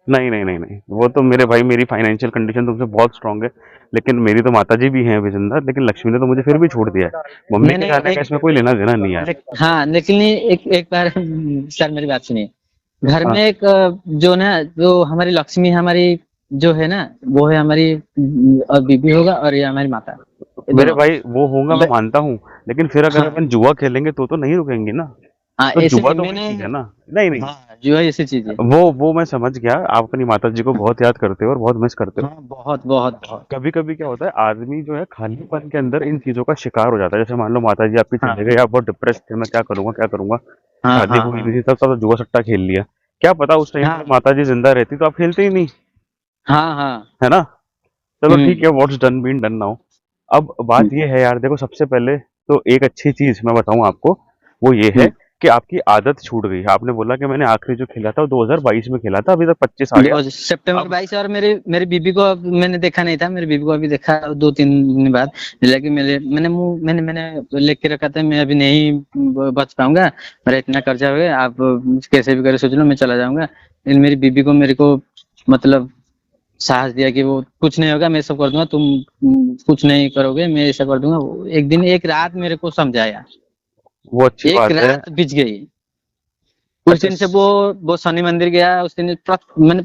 नहीं नहीं नहीं नहीं, वो तो मेरे भाई, मेरी फाइनेंशियल कंडीशन तुमसे बहुत स्ट्रांग है, लेकिन मेरी तो माताजी भी हैं अभी जिंदा, लेकिन लक्ष्मी ने तो मुझे फिर भी छोड़ दिया है। मम्मी नहीं के नहीं, जाने का इसमें कोई लेना देना नहीं यार। हाँ, लेकिन एक एक बार सर मेरी बात सुनिए। घर में हाँ। एक जो ना, जो हमारी लक्ष्मी हमारी जो है ना, वो है हमारी बीबी होगा, और ये हमारी माता, ये मेरे दोनों। भाई वो होगा, मैं ब- मानता हूँ, लेकिन फिर अगर हाँ अपन जुआ खेलेंगे तो नहीं रुकेंगे ना। हाँ, तो ऐसे जुआ नहीं तो वही मैंने। चीज है ना। नहीं नहीं, हाँ, जो है ऐसी चीज है। वो मैं समझ गया, आप अपनी माता जी को बहुत याद करते हो और बहुत मिस करते हो। हाँ, बहुत बहुत बहुत। कभी कभी क्या होता है, आदमी जो है खालीपन के अंदर इन चीजों का शिकार हो जाता है। जैसे मान लो माता जी आपकी चले हाँ गए, आप बहुत डिप्रेस थे, मैं क्या करूंगा क्या करूंगा, हाँ शादी हाँ हुई नहीं हाँ थी, तब तब जुआ सट्टा खेल लिया। क्या पता उस टाइम पर हाँ माता जी जिंदा रहती तो आप खेलते ही नहीं, हाँ हाँ। है ना? चलो ठीक हम्म है, what's done been done now. अब बात ये है यार, देखो सबसे पहले तो एक अच्छी चीज मैं बताऊं आपको, वो ये है हम्म। कि आपकी आदत छूट गई। आपने बोला कि मैंने आखिरी जो खेला था वो 2022 में खेला था, अभी तक 25 आ गया। सितंबर अब 22, और मेरी मेरी बीबी को अब मैंने देखा नहीं था। मेरी बीबी को अभी देखा 2-3 दिन बाद। लेकिन मैंने लिख के रखा था, मैं अभी नहीं बच पाऊंगा, मेरा इतना कर्जा हो गया, आप कैसे भी करे सोच लो, मैं चला जाऊंगा। लेकिन मेरी बीबी को मेरे को मतलब साहस दिया कि वो कुछ नहीं होगा, मैं सब कर दूंगा, तुम कुछ नहीं करोगे, मैं ऐसा कर दूंगा। वो एक दिन एक रात मेरे को समझाया। वो अच्छी एक बात है। रात बीत गई। उस अच्छा दिन से वो शनि मंदिर गया। उस दिन मैंने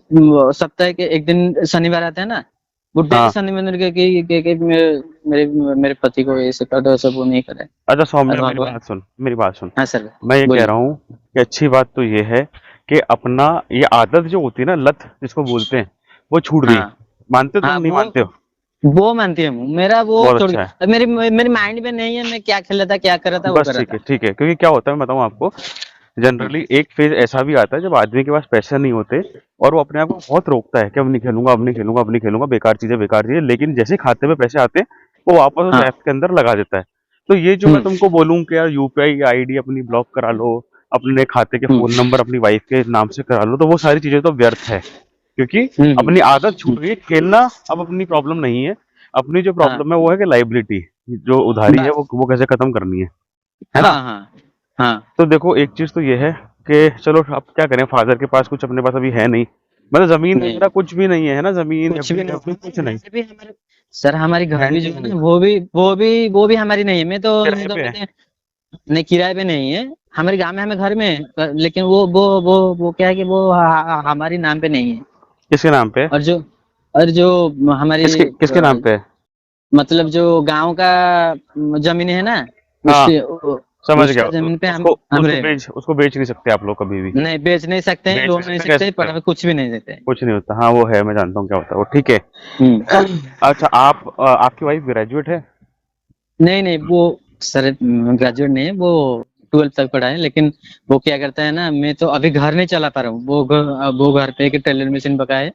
सप्ताह के एक दिन शनिवार आता है ना, वो डेली हाँ। शनि मंदिर गया कि मेरे मेरे पति को ऐसे कर दो, सब वो नहीं करे। अच्छा और सौम्या, भगवान। मेरी बात सुन। हाँ सर। मैं ये कह बोलिए। रहा हूँ कि अच्छी बात तो ये है कि अपना ये आदत जो होती है ना, लत जिसको बोलते हैं, वो छूट गई। हाँ मानते हो हाँ तुम, नहीं वो मानते हो? वो मानती हूँ, मेरा वो बहुत छोड़ अच्छा है। अब मेरी मेरी माइंड में नहीं है मैं क्या खेला था, क्या कर रहा था, वो बस कर रहा ठीक है, था। ठीक है, क्योंकि क्या होता है मैं बताऊँ आपको, हम्म, जनरली एक फेज ऐसा भी आता है जब आदमी के पास पैसे नहीं होते और वो अपने आप को बहुत रोकता है कि अब नहीं खेलूंगा, अब नहीं खेलूंगा, अब नहीं खेलूंगा, बेकार चीजें, बेकार चीजें, लेकिन जैसे ही खाते में पैसे आते हैं वो वापस उस हाँ। ऐप के अंदर लगा देता है। तो ये जो मैं हम्म। तुमको बोलूं कि यार यूपीआई आईडी अपनी ब्लॉक करा लो, अपने खाते के हम्म। फोन नंबर अपनी वाइफ के नाम से करा लो, तो वो सारी चीजें तो व्यर्थ है, क्योंकि हम्म। अपनी आदत छूट हम्म। गई। खेलना अब अपनी प्रॉब्लम नहीं है, अपनी जो हाँ प्रॉब्लम है वो है कि लाइबिलिटी, जो उधारी है बस। वो कैसे खत्म करनी है ना? हाँ हाँ हाँ। तो देखो एक चीज तो ये है कि चलो अब क्या करें, फादर के पास कुछ अपने पास अभी है नहीं, मतलब जमीन नहीं वगैरह कुछ भी नहीं है, है ना? जमीन कुछ भी एफडी नहीं, एफडी हमारे कुछ नहीं, घर भी हमारे सर, हमारी घर भी रेंट जो में है हो, ना वो भी हमारी नहीं है। मैं किराए तो पे है। कहते हैं नहीं, किराए पे नहीं है। हमारे गांव में हमें घर में है, लेकिन वो क्या है कि वो हमारी नाम पे नहीं है। किसके नाम पे है? और जो हमारी किसके किसके नाम पे है? मतलब जो गांव का जमीन है ना, हाँ, उसके समझ गया। उसका जमीन पे हम उसको रहे हैं। उसको बेच नहीं सकते आप लोग कभी भी। नहीं बेच नहीं सकते हैं, बेच नहीं लोन नहीं सकते, कह सकते, सकते पर हो? कुछ भी नहीं देते हैं। कुछ नहीं होता, हाँ वो है, मैं जानता हूँ क्या होता है वो, ठीक है। हम्म। अच्छा, आपकी वाइफ ग्रेजुएट है? नहीं नहीं, वो सर ग्रेजुएट नहीं है, वो 12th तक पढ़ा है। लेकिन वो क्या करता है ना, मैं तो अभी घर नहीं चला पा रहा हूँ। वो घर पे एक टेलर मशीन पका है।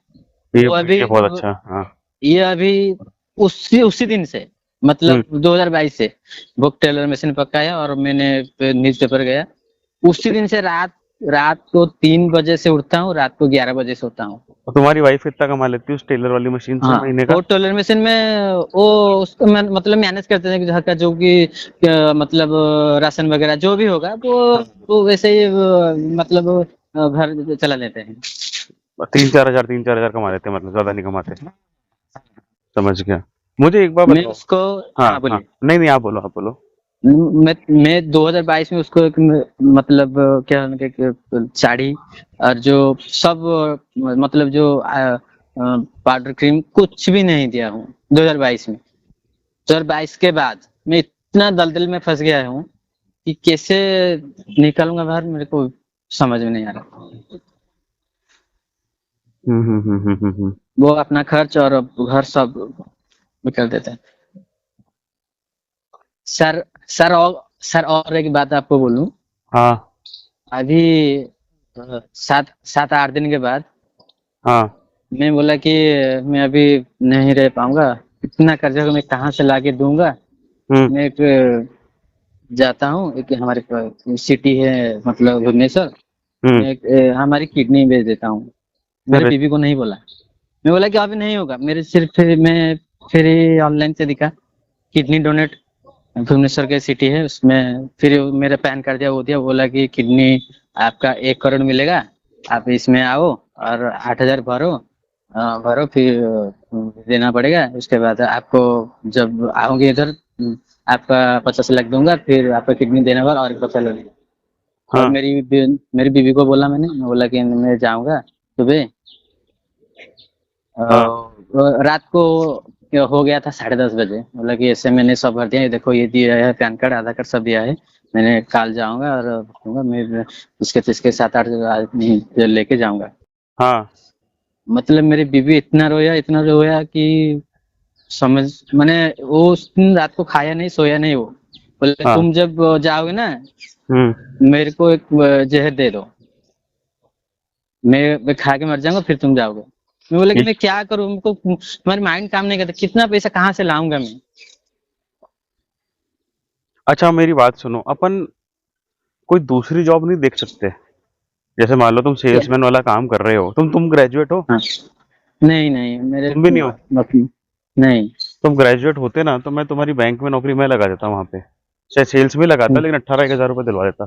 ये वो अभी ये बहुत अच्छा, हाँ। ये अभी उसी उसी दिन से, हम्म। मतलब 2022 से वो टेलर मशीन पका है। और मैंने न्यूज पेपर गया, उसी दिन से रात रात को 3 बजे से उठता हूँ, रात को 11 बजे सोता हूँ। और तुम्हारी वाइफ कितना कमा लेती है उस टेलर वाली मशीन से हाँ महीने का? वो टेलर मशीन में वो उसको मतलब मैनेज करते थे कि घर का जो कि मतलब राशन वगैरह जो भी होगा वो वैसे ही मतलब घर चला लेते हैं। 3-4 हजार, 3-4 हजार कमा लेते हैं, मतलब ज्यादा नहीं कमाते? समझ गया। मुझे एक बार मैं बताओ। उसको हाँ हाँ हाँ, बोलिए। नहीं नहीं, आप बोलो, आप बोलो। मैं 2022 में उसको एक मतलब क्या साड़ी और जो सब मतलब जो पाउडर क्रीम कुछ भी नहीं दिया हूँ 2022 में। 2022 के बाद मैं इतना दलदल में फंस गया हूँ कि कैसे निकलूंगा बाहर, मेरे को समझ में नहीं आ रहा। हम्म। वो अपना खर्च और घर सब निकल देते हैं। सर सर और एक बात आपको बोलूं। हाँ अभी 7-8 दिन के बाद हाँ। मैं बोला कि मैं अभी नहीं रह पाऊंगा, इतना कर्जा को मैं कहाँ से लाके दूंगा। हम्म मैं एक जाता हूँ, एक हमारे सिटी है मतलब भुवनेश्वर। हम्म। मैं एक हमारी किडनी बेच देता हूँ। मेरे अरे, बीवी को नहीं बोला। मैं बोला कि अभी नहीं होगा मेरे, सिर्फ मैं फिर ऑनलाइन से दिखा किडनी डोनेट, भुवनेश्वर के सिटी है उसमें। फिर मेरा पैन कार्ड दिया, वो दिया, बोला कि किडनी आपका 1 करोड़ मिलेगा, आप इसमें आओ और 8,000 भरो। भरो फिर देना पड़ेगा। उसके बाद आपको जब आओगे इधर आपका 50 लाख दूंगा, फिर आपका किडनी देने पर और 50 लाख। और हाँ मेरी बीवी को बोला, मैं बोला कि मैं जाऊंगा सुबह। हाँ रात को हो गया था 10:30 बजे। बोला कि ऐसे मैंने सब भर दिया, ये देखो ये दिया है, पैन कार्ड आधार कार्ड सब दिया है। मैंने कल जाऊंगा और दूंगा। मैं इसके इसके 7-8 आदमी लेके जाऊंगा। हाँ। मतलब मेरी बीवी इतना रोया कि समझ मैंने वो उस दिन रात को खाया नहीं, सोया नहीं। वो बोले हाँ। तुम जब जाओगे ना, हम्म। मेरे को एक जहर दे दो, मैं खा के मर जाऊंगा, फिर तुम जाओगे। मैं बोला कि मैं क्या करूं, उनको तुम्हारी माइंड काम नहीं करता, कितना पैसा कहाँ से लाऊंगा मैं। अच्छा, मेरी बात सुनो, अपन कोई दूसरी जॉब नहीं देख सकते? जैसे मान लो तुम क्या? सेल्समैन वाला काम कर रहे हो, तुम ग्रेजुएट हो? हाँ। नहीं नहीं मेरे तुम भी नहीं हो? मतलब नहीं। तुम ग्रेजुएट होते ना तो मैं तुम्हारी बैंक में नौकरी मैं लगा देता वहां पे, शायद सेल्स में लगाता, हम्म, लेकिन 18-1 हजार रुपये दिलवा देता,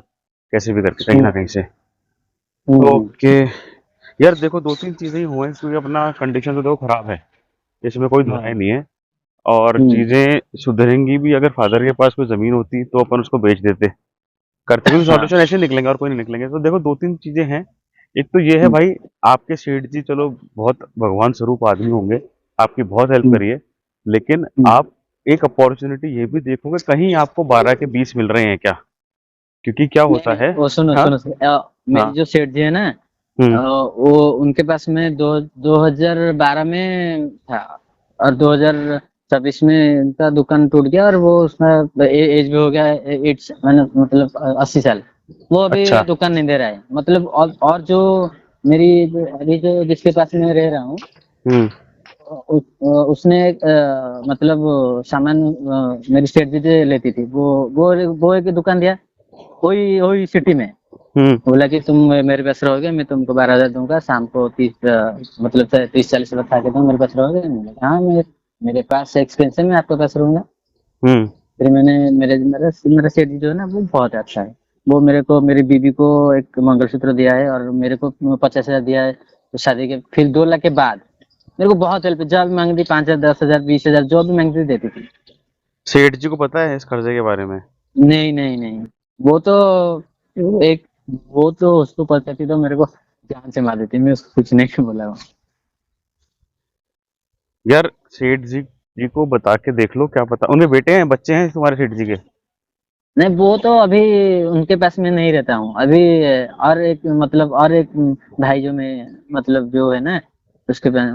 कैसे भी करके, कहीं हम्म, ना कहीं से। हम्म, ओके। यार देखो, 2-3 चीजें ही हुए हैं, क्योंकि अपना कंडीशन तो देखो खराब है, इसमें कोई दुराय हाँ, नहीं है। और हम्म, चीजें सुधरेंगी भी अगर फादर के पास कोई जमीन होती तो अपन उसको बेच देते, करते, क्योंकि हाँ, सॉल्यूशन ऐसे निकलेंगे और कोई नहीं निकलेंगे। तो देखो 2-3 चीजें हैं। एक तो ये है हम्म, भाई, आपके सेठ जी चलो बहुत भगवान स्वरूप आदमी होंगे, आपकी बहुत हेल्प हम्म, करिए, लेकिन हम्म, आप एक अपॉर्चुनिटी ये भी देखोगे कहीं आपको 12 के 20 मिल रहे हैं क्या, क्योंकि क्या होता नहीं है। वो सुनो हाँ सुनो, सुनो हाँ मेरी जो सेठ जी है ना, वो उनके पास में 2012 में था, और 2026 में उनका दुकान टूट गया, और वो उसमें एज भी हो गया, एट मैंने मतलब 80 साल। वो अभी अच्छा। दुकान नहीं दे रहा है, मतलब। और जो मेरी अभी जो जिसके पास में रह रहा हूँ, हम्म। उसने मतलब सामान मेरी सेठ जी से लेती थी, वो एक दुकान दिया, वही वही सिटी में। हम्म। बोला कि तुम मेरे पास रहोगे, मैं तुमको 12,000 दूंगा, शाम को 30 मतलब 30-40 रुपए खा के तुम मेरे पास रहोगे। मैंने कहा, हाँ, मेरे पास एक्सपेंस है, मैं आपके पास रहूंगा। हम्म। फिर मैंने मेरा सेठ जी जो है ना, वो बहुत अच्छा है। वो मेरी बीबी को एक मंगलसूत्र दिया है, और मेरे को 50,000 दिया है, तो शादी के फिर 2 लाख के बाद मेरे को बहुत हेल्प, जब भी मांगती 5,000, 10,000, 20,000, जो भी मांगती देती थी। सेठ जी को पता है इस कर्जे के बारे में? नहीं, नहीं, नहीं। वो तो एक वो तो उसको पता थी, तो मेरे को जान से मार देती, मैं उसको कुछ नहीं बोला हूँ। यार सेठ जी को बता के देख लो, क्या पता उनके बेटे हैं, बच्चे हैं तुम्हारे सेठ जी के? नहीं, वो तो अभी उनके पास में नहीं रहता हूँ अभी। और एक भाई जो मैं मतलब जो है ना, उसके पास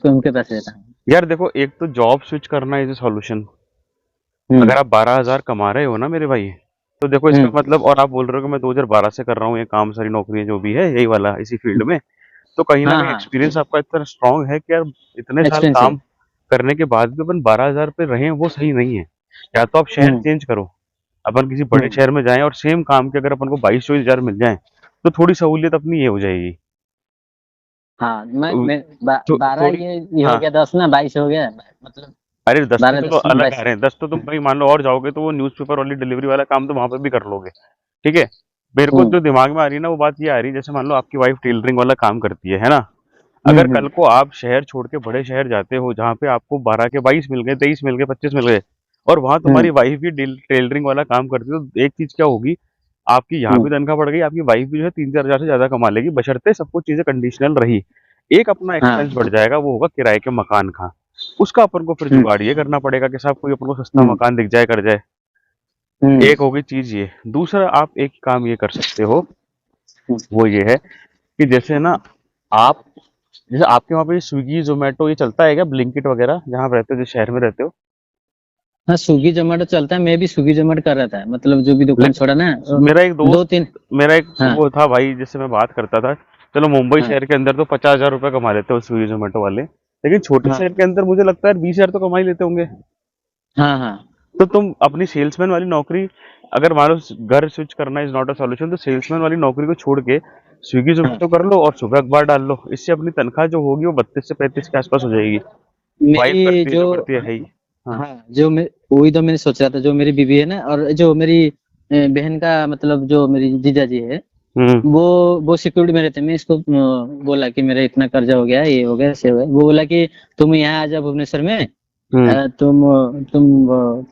उनके पास रहता हूँ। यार देखो, एक तो जॉब स्विच करना इज ए सॉल्यूशन। हम्म, अगर आप 12,000 कमा रहे हो ना मेरे भाई, तो देखो इसका हम्म। मतलब, और आप बोल रहे हो कि मैं 2012 से कर रहा हूँ ये काम, सारी नौकरियां जो भी है यही वाला इसी फील्ड में, तो कहीं ना हाँ, कहीं हाँ। एक्सपीरियंस आपका इतना स्ट्रांग है कि यार इतने साल एक्सपेंसिव। काम करने के बाद भी अपन 12,000 पे रहें, वो सही नहीं है। या तो आप शहर हम्म, चेंज करो, अपन किसी बड़े हम्म। शहर में जाएं, और सेम काम के अगर अपन को 22-24 हजार मिल जाए, तो थोड़ी सहूलियत अपनी ये हो जाएगी। हाँ, तो, 12, थोड़ी, ये हो हाँ। गया 10 ना, 22 हो गया, मतलब अरे 10 तो 12, चलो 10 अलग आ 22। रहे हैं, 10 तो तुम कहीं मान लो और जाओगे तो वो न्यूज़पेपर वाली डिलीवरी वाला काम तो वहां पे भी कर लोगे। ठीक है। मेरे को हम्म, जो दिमाग में आ रही है ना, वो बात ये आ रही है, जैसे मान लो आपकी वाइफ टेलरिंग वाला काम करती है ना? हम्म, अगर कल को आप शहर छोड़ के बड़े शहर जाते हो, जहाँ पे आपको 12 के 22 मिल गए, 23 मिल गए, 25 मिल गए, और वहां हम्म, तुम्हारी वाइफ भी टेलरिंग वाला काम करती है, तो एक चीज क्या होगी, आपकी यहाँ हम्म। भी तनख्वाह बढ़ गई, आपकी वाइफ भी जो है 3-4 हजार से ज्यादा कमा लेगी, बशर्ते सब कुछ चीजें कंडीशनल रही। एक अपना एक्सपेंस हाँ। बढ़ जाएगा, वो होगा किराए के मकान का। उसका अपन को फिर हम्म, जुगाड़ ये करना पड़ेगा कि साहब कोई अपन को सस्ता हम्म, मकान दिख जाए, कर जाए। हम्म, एक होगी चीज ये। दूसरा आप एक काम ये कर सकते हो, हम्म। वो ये है कि जैसे ना, आप जैसे आपके वहाँ पे स्विगी जोमेटो ये चलता है क्या, ब्लिंकिट वगैरह, जहाँ आप रहते हो, जिस शहर में रहते हो? हाँ, स्विगी जोमेटो चलता है, मैं भी स्विगी जोमेटो कर रहा था, मतलब जो भी दुकान छोड़ा ना, मेरा एक दो दोस्त, तीन। मेरा एक हाँ, वो था भाई जिससे मैं बात करता था। चलो मुंबई हाँ, शहर के अंदर तो 50,000 रुपये कमा लेते हो स्विगी जोमेटो वाले, लेकिन छोटे हाँ, शहर के अंदर मुझे लगता है 20,000 तो कमा ही लेते होंगे। हाँ, हाँ। तो तुम अपनी सेल्समैन वाली नौकरी, अगर मान लो घर स्विच करना इज नॉट अ सॉल्यूशन, तो सेल्समैन वाली नौकरी को छोड़ के स्विगी हाँ। जोमेटो कर लो, और सुबह अखबार डाल लो, इससे अपनी तनख्वाह जो होगी वो 32 से 35 के आसपास हो जाएगी। वाइफ मेरी करती है जो जो करती है ही। हाँ। हाँ, जो मैं वही तो मैंने सोच रहा था, जो मेरी बीवी है ना, और जो मेरी बहन का मतलब जो मेरी जीजा जी है, हम्म। वो सिक्योरिटी में रहते हैं। मैं इसको बोला कि मेरा इतना कर्जा हो गया, ये हो गया, से हो गया। वो बोला कि तुम यहाँ आ जाओ भुवनेश्वर में। हम्म। तुम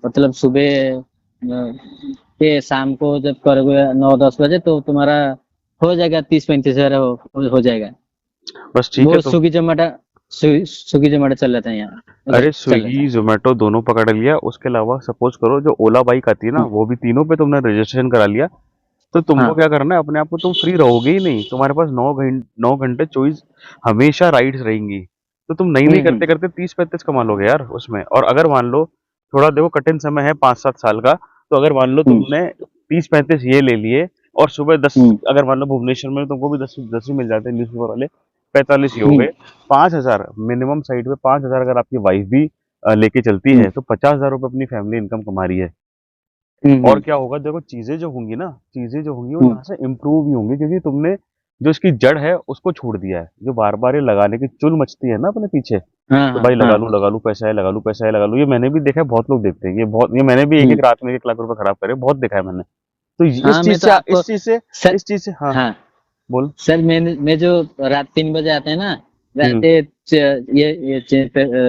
मतलब सुबह के शाम को जब करोगे 9-10 बजे, तो तुम्हारा हो जाएगा 30-35 हजार हो जाएगा। बस ठीक है वो तुम। स्विगी जोमेटो चल रहा था यहाँ, उधर अरे चल रहा स्विगी था। जोमेटो दोनों पकड़ लिया, उसके अलावा सपोज करो जो ओला बाइक आती है ना, हाँ, वो भी तीनों पे तुमने रजिस्ट्रेशन करा लिया, तो तुमको हाँ। क्या करना है, अपने आप को तुम फ्री रहोगे ही नहीं, तुम्हारे पास 9 घंटे 24 हमेशा राइड्स रहेंगी। तो तुम नई नई हम्म, करते करते 30-35 कमा लोगे यार उसमें। और अगर मान लो, थोड़ा देखो कठिन समय है 5-7 साल का, तो अगर मान लो हम्म, तुमने 30-35 ये ले लिए, और सुबह 10, हम्म, अगर मान लो भुवनेश्वर में तुमको भी 10 ही मिल जाते हैं न्यूज़पेपर वाले, 45 ये हो हम्म, गए। 5,000 मिनिमम साइड पे, 5,000 अगर आपकी वाइफ भी लेके चलती हम्म, है, तो 50,000 रुपये अपनी फैमिली इनकम कमा रही है। हम्म, और क्या होगा, देखो चीजें जो होंगी ना, चीजें जो होंगी वो हम्म। यहाँ से इम्प्रूव ही होंगी, क्योंकि तुमने जो इसकी जड़ है उसको छोड़ दिया है, जो बार बार ये लगाने की चुल मचती है ना अपने पीछे, हाँ, तो हाँ, भाई हाँ। लगा लूं पैसा है, लगा लूं पैसा है, लगा लूं, ये मैंने भी देखा है, बहुत लोग देखते हैं ये, बहुत, ये मैंने भी एक हम्म। एक रात में 1 लाख रुपए खराब करे, बहुत देखा है मैंने। तो इस हाँ, मैं चीज तो से, आपको सर हाँ। हाँ, बोल। सर, मैं जो रात 3 बजे आते हैं ना, हम्म। रहते ये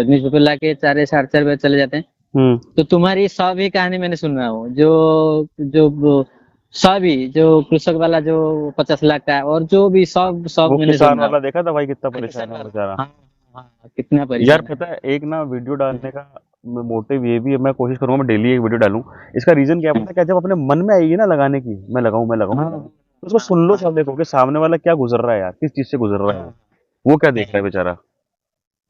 न्यूज़पेपर ला के 4, 4:30 बजे चले जाते हैं। हम्म। तो तुम्हारी सभी कहानी मैंने सुन रहा हूँ, सभी जो कृषक वाला जो 50 लाख का है, और जो भी सब सब वो मैंने किसान सुन रहा वाला हूँ। देखा था भाई, कितना हाँ, किसान परेशान है वाला। बेचारा। हाँ, हाँ, कितना यार परेशान है। पता है, एक ना वीडियो डालने का मोटिव ये भी है, मैं कोशिश करूंगा मैं डेली एक वीडियो डालूं। इसका रीजन क्या है पता है क्या, जब अपने मन में आएगी ना लगाने की, मैं लगाऊं मैं लगाऊं मैं हाँ, लगाऊं, तो उसको सुन लो, सब देखो कि सामने वाला क्या गुजर रहा है यार, किस चीज से गुजर रहा है, वो क्या देख रहा है बेचारा।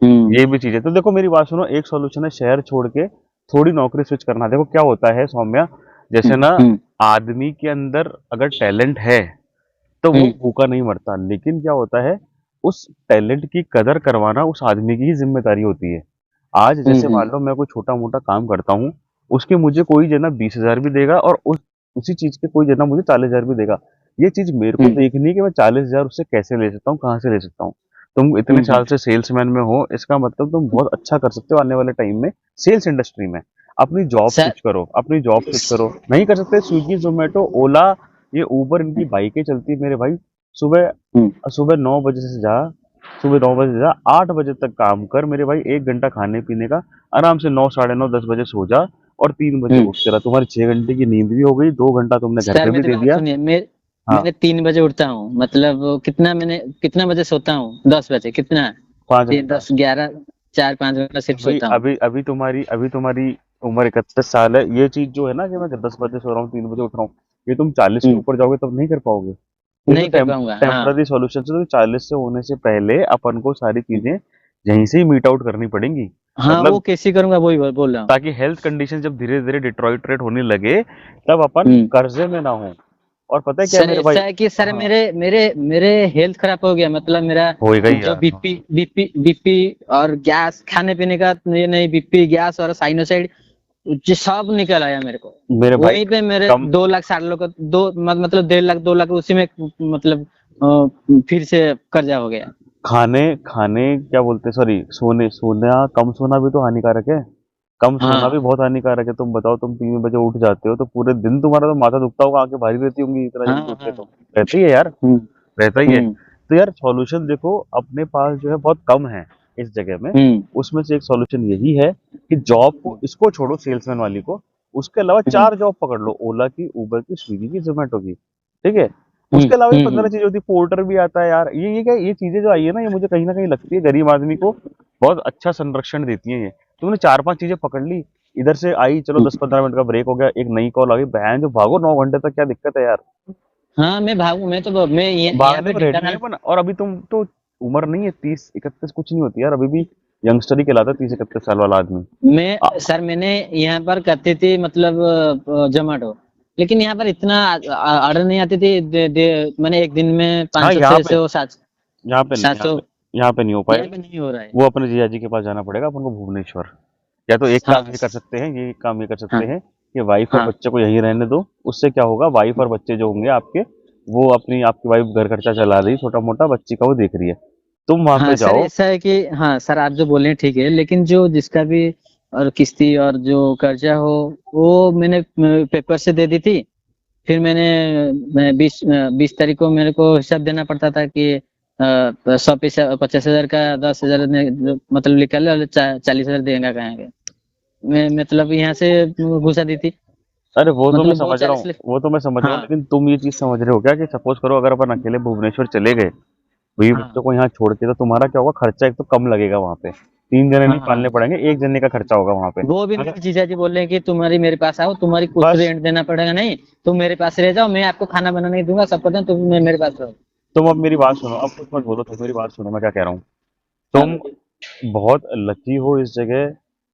ये भी चीज है। तो देखो मेरी बात सुनो, एक सॉल्यूशन है शहर छोड़ के थोड़ी नौकरी स्विच करना। देखो क्या होता है सौम्या, जैसे ना आदमी के अंदर अगर टैलेंट है तो वो भूखा नहीं मरता, लेकिन क्या होता है उस टैलेंट की कदर करवाना उस आदमी की ही जिम्मेदारी होती है। आज जैसे मान लो मैं कोई छोटा मोटा काम करता हूँ, उसके मुझे कोई जना 20,000 भी देगा और उसी चीज के कोई जना मुझे 40,000 भी देगा। ये चीज मेरे को देखनी है कि मैं 40,000 उससे कैसे ले सकता हूँ, कहाँ से ले सकता हूँ। तुम इतने साल से सेल्समैन में हो, इसका मतलब तुम बहुत अच्छा कर सकते हो आने वाले टाइम में सेल्स इंडस्ट्री में। अपनी जॉब सर स्विच करो, अपनी जॉब स्विच करो। नहीं कर सकते, स्विगी जोमेटो ओला ये ऊबर इनकी बाइकें चलती है मेरे भाई। सुबह सुबह 9 बजे से जा, सुबह 9 बजे से जा, 8 बजे तक काम कर मेरे भाई, 1 घंटा खाने पीने का, आराम से 9 साढ़े 9 10 बजे सो जा और 3 बजे उठ के रहा, तुम्हारी 6 घंटे की नींद भी हो गई, 2 घंटा तुमने घर सर पे भी मेरी दे बात दिया। सुनिए, हाँ, मैंने 3 बजे उठता हूँ, मतलब कितना बजे सोता हूँ? 10 बजे कितना? 5 घंटा। 10 11 4 5 घंटा सिर्फ भाई सोता हूँ। अभी तुम्हारी उम्र 31 साल है। ये चीज जो है ना कि मैं 10 बजे सो रहा हूँ, 3 बजे उठ रहा हूँ, ये तुम 40 के हम्म, ऊपर जाओगे तब नहीं कर पाओगे। ये तो नहीं कर पाऊंगा, हाँ। टेम्पररी सॉल्यूशन है। तो 40 से होने से पहले अपन को सारी चीजें यहीं से ही मीट आउट करनी पड़ेंगी। हाँ, वो मतलब कैसे करूंगा वही बोल रहा हूँ। ताकि हेल्थ कंडीशन जब धीरे धीरे डिटोरेट होने लगे तब अपन हम्म। कर्जे में ना हो। और पता है क्या है सर मेरे ऐसा भाई। है कि सर हाँ, मेरे मेरे मेरे हेल्थ खराब हो गया, मतलब मेरा होएगा ही जो यार। बीपी और गैस, खाने पीने का ये नहीं, बीपी गैस और साइनोसाइड जो सब निकल आया मेरे को। मेरे भाई वहीं पे मेरे कम 2 लाख 60 लाख का मतलब 1.5 लाख 2 लाख उसी में, मतलब फिर से कर्जा हो गया। खाने खाने क्या बोलते, सॉरी, सोने सोना कम सोना भी तो हानिकारक है। कम सोना भी हाँ, बहुत हानिकारक है। तुम बताओ, तुम 3 बजे उठ जाते हो तो पूरे दिन तुम्हारा तो माथा दुखता होगा, आंखें भारी रहती होंगी इतना जल्दी हाँ, उठते हाँ। तो। रहता ही है यार, हम्म, रहता ही है। हम्म, तो यार सॉल्यूशन देखो अपने पास जो है बहुत कम है इस जगह में। हम्म, उसमें से एक सॉल्यूशन यही है कि जॉब को इसको छोड़ो, सेल्समैन वाली को, उसके अलावा हम्म, 4 जॉब पकड़ लो, ओला की, उबर की, स्विगी की, जोमेटो की। ठीक है। हम्म, उसके अलावा भी हम्म, 15 चीजें होती है, पोर्टर भी आता है यार। ये क्या, ये चीजें जो आई है ना, ये मुझे कहीं ना कहीं लगती है गरीब आदमी को बहुत अच्छा संरक्षण देती है ये। तुमने 4 5 चीजें पकड़ ली, इधर से आई, चलो हम्म। 10 15 मिनट का ब्रेक हो गया, एक नई कॉल आ गई, बहन जो भागो 9 घंटे तक, क्या दिक्कत है यार। हाँ, मैं भागू, मैं यहाँ भागने पे को रेडी है ढेंकानाल। अपन। और अभी तुम तो उम्र नहीं है, 30 31 कुछ नहीं होती यार, अभी भी यंगस्टर ही कहलाता है 30 31 साल वाला आदमी। आ, सर मैंने यहाँ पर करती थी, मतलब जोमेटो, लेकिन यहाँ पर इतना ऑर्डर नहीं आती थी। मैंने एक दिन में हाँ, 500 यहाँ पे 600 700 यहाँ पे नहीं, 700। यहाँ पे नहीं हो यहाँ पाएगा। पे नहीं हो रहा है। वो अपने जीजा जी के पास जाना पड़ेगा अपन को, भुवनेश्वर। या तो एक काम हाँ, ये कर सकते हैं, ये काम ये कर सकते हाँ, हैं कि वाइफ और हाँ, बच्चे को यहीं रहने दो। उससे क्या होगा, वाइफ और बच्चे जो होंगे आपके, वो अपनी, आपकी वाइफ घर खर्चा चला रही, छोटा मोटा बच्ची का वो देख रही है, तुम वहां पे हाँ। सर जाओ। ऐसा है कि, हाँ सर आप जो बोले हैं ठीक है, लेकिन जो जिसका भी और किस्ती और जो कर्जा हो, वो मैंने पेपर से दे दी थी। फिर मैं 20 तारीख को मेरे को हिसाब देना पड़ता था कि 100 पैसा 50,000 का 10,000 मतलब निकल और 40,000 देगा कहेंगे। मैं मतलब यहाँ से घुसा दी थी, अरे वो तो मैं मतलब वो समझ रहा हूँ, 40 वो तो मैं समझ रहा हूँ, हाँ, लेकिन तुम ये चीज समझ रहे हो क्या कि सपोज करो अगर अपन अकेले भुवनेश्वर चले गए, बीवी बच्चों हाँ, को यहाँ छोड़ के, तो तुम्हारा क्या होगा, खर्चा एक तो कम लगेगा वहां पे, 3 जने नहीं पालने हाँ। पड़ेंगे, एक जने का खर्चा होगा वहां पे। वो भी अगर मेरे जीजा जी बोल रहे हैं कि तुम्हारी मेरे पास आओ, तुम्हारी कुछ बस, रेंट देना पड़ेगा नहीं, तुम मेरे पास रह जाओ, मैं आपको खाना बनाना नहीं दूंगा, सब पता है, तुम मेरे पास रहो। तुम अब मेरी बात सुनो, अब कुछ मत बोलो, तुम मेरी बात सुनो, मैं क्या कह रहा हूँ। हाँ, तुम बहुत लकी हो इस जगह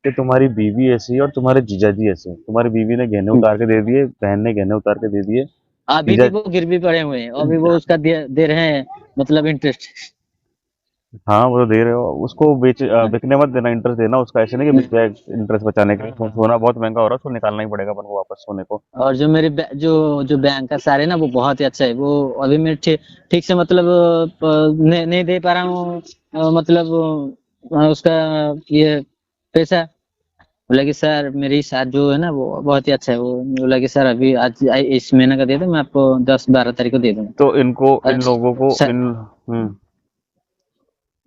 कि तुम्हारी बीवी ऐसी है और तुम्हारे जीजा जी ऐसे हैं। तुम्हारी बीवी ने गहने उतार के दे दिए, बहन ने गहने उतार के दे दिए। अभी जीजा, भी वो गिरवी पड़े हुए हैं, अभी वो उसका दे रहे हैं, मतलब इंटरेस्ट। हाँ वो तो दे रहे हो, उसको बिकने मत देना, इंटरेस्ट देना उसका, ऐसे नहीं कि बिक जाए इंटरेस्ट बचाने के लिए। सोना बहुत महंगा हो रहा है, उसको निकालना ही पड़ेगा अपन को वापस सोने को। और जो जो बैंक का सारे ना, वो बहुत ही अच्छा है। वो अभी मैं ठीक ठीक से, मतलब नहीं दे पा रहा हूँ, मतलब उसका ये पैसा। बोला कि सर मेरी साथ जो है ना, वो बहुत ही अच्छा है। वो बोला कि सर अभी आज इस महीने का दे दो, मैं आपको 10 12 तारीख को दे दूंगा। तो इनको, और इन लोगों को, सर इन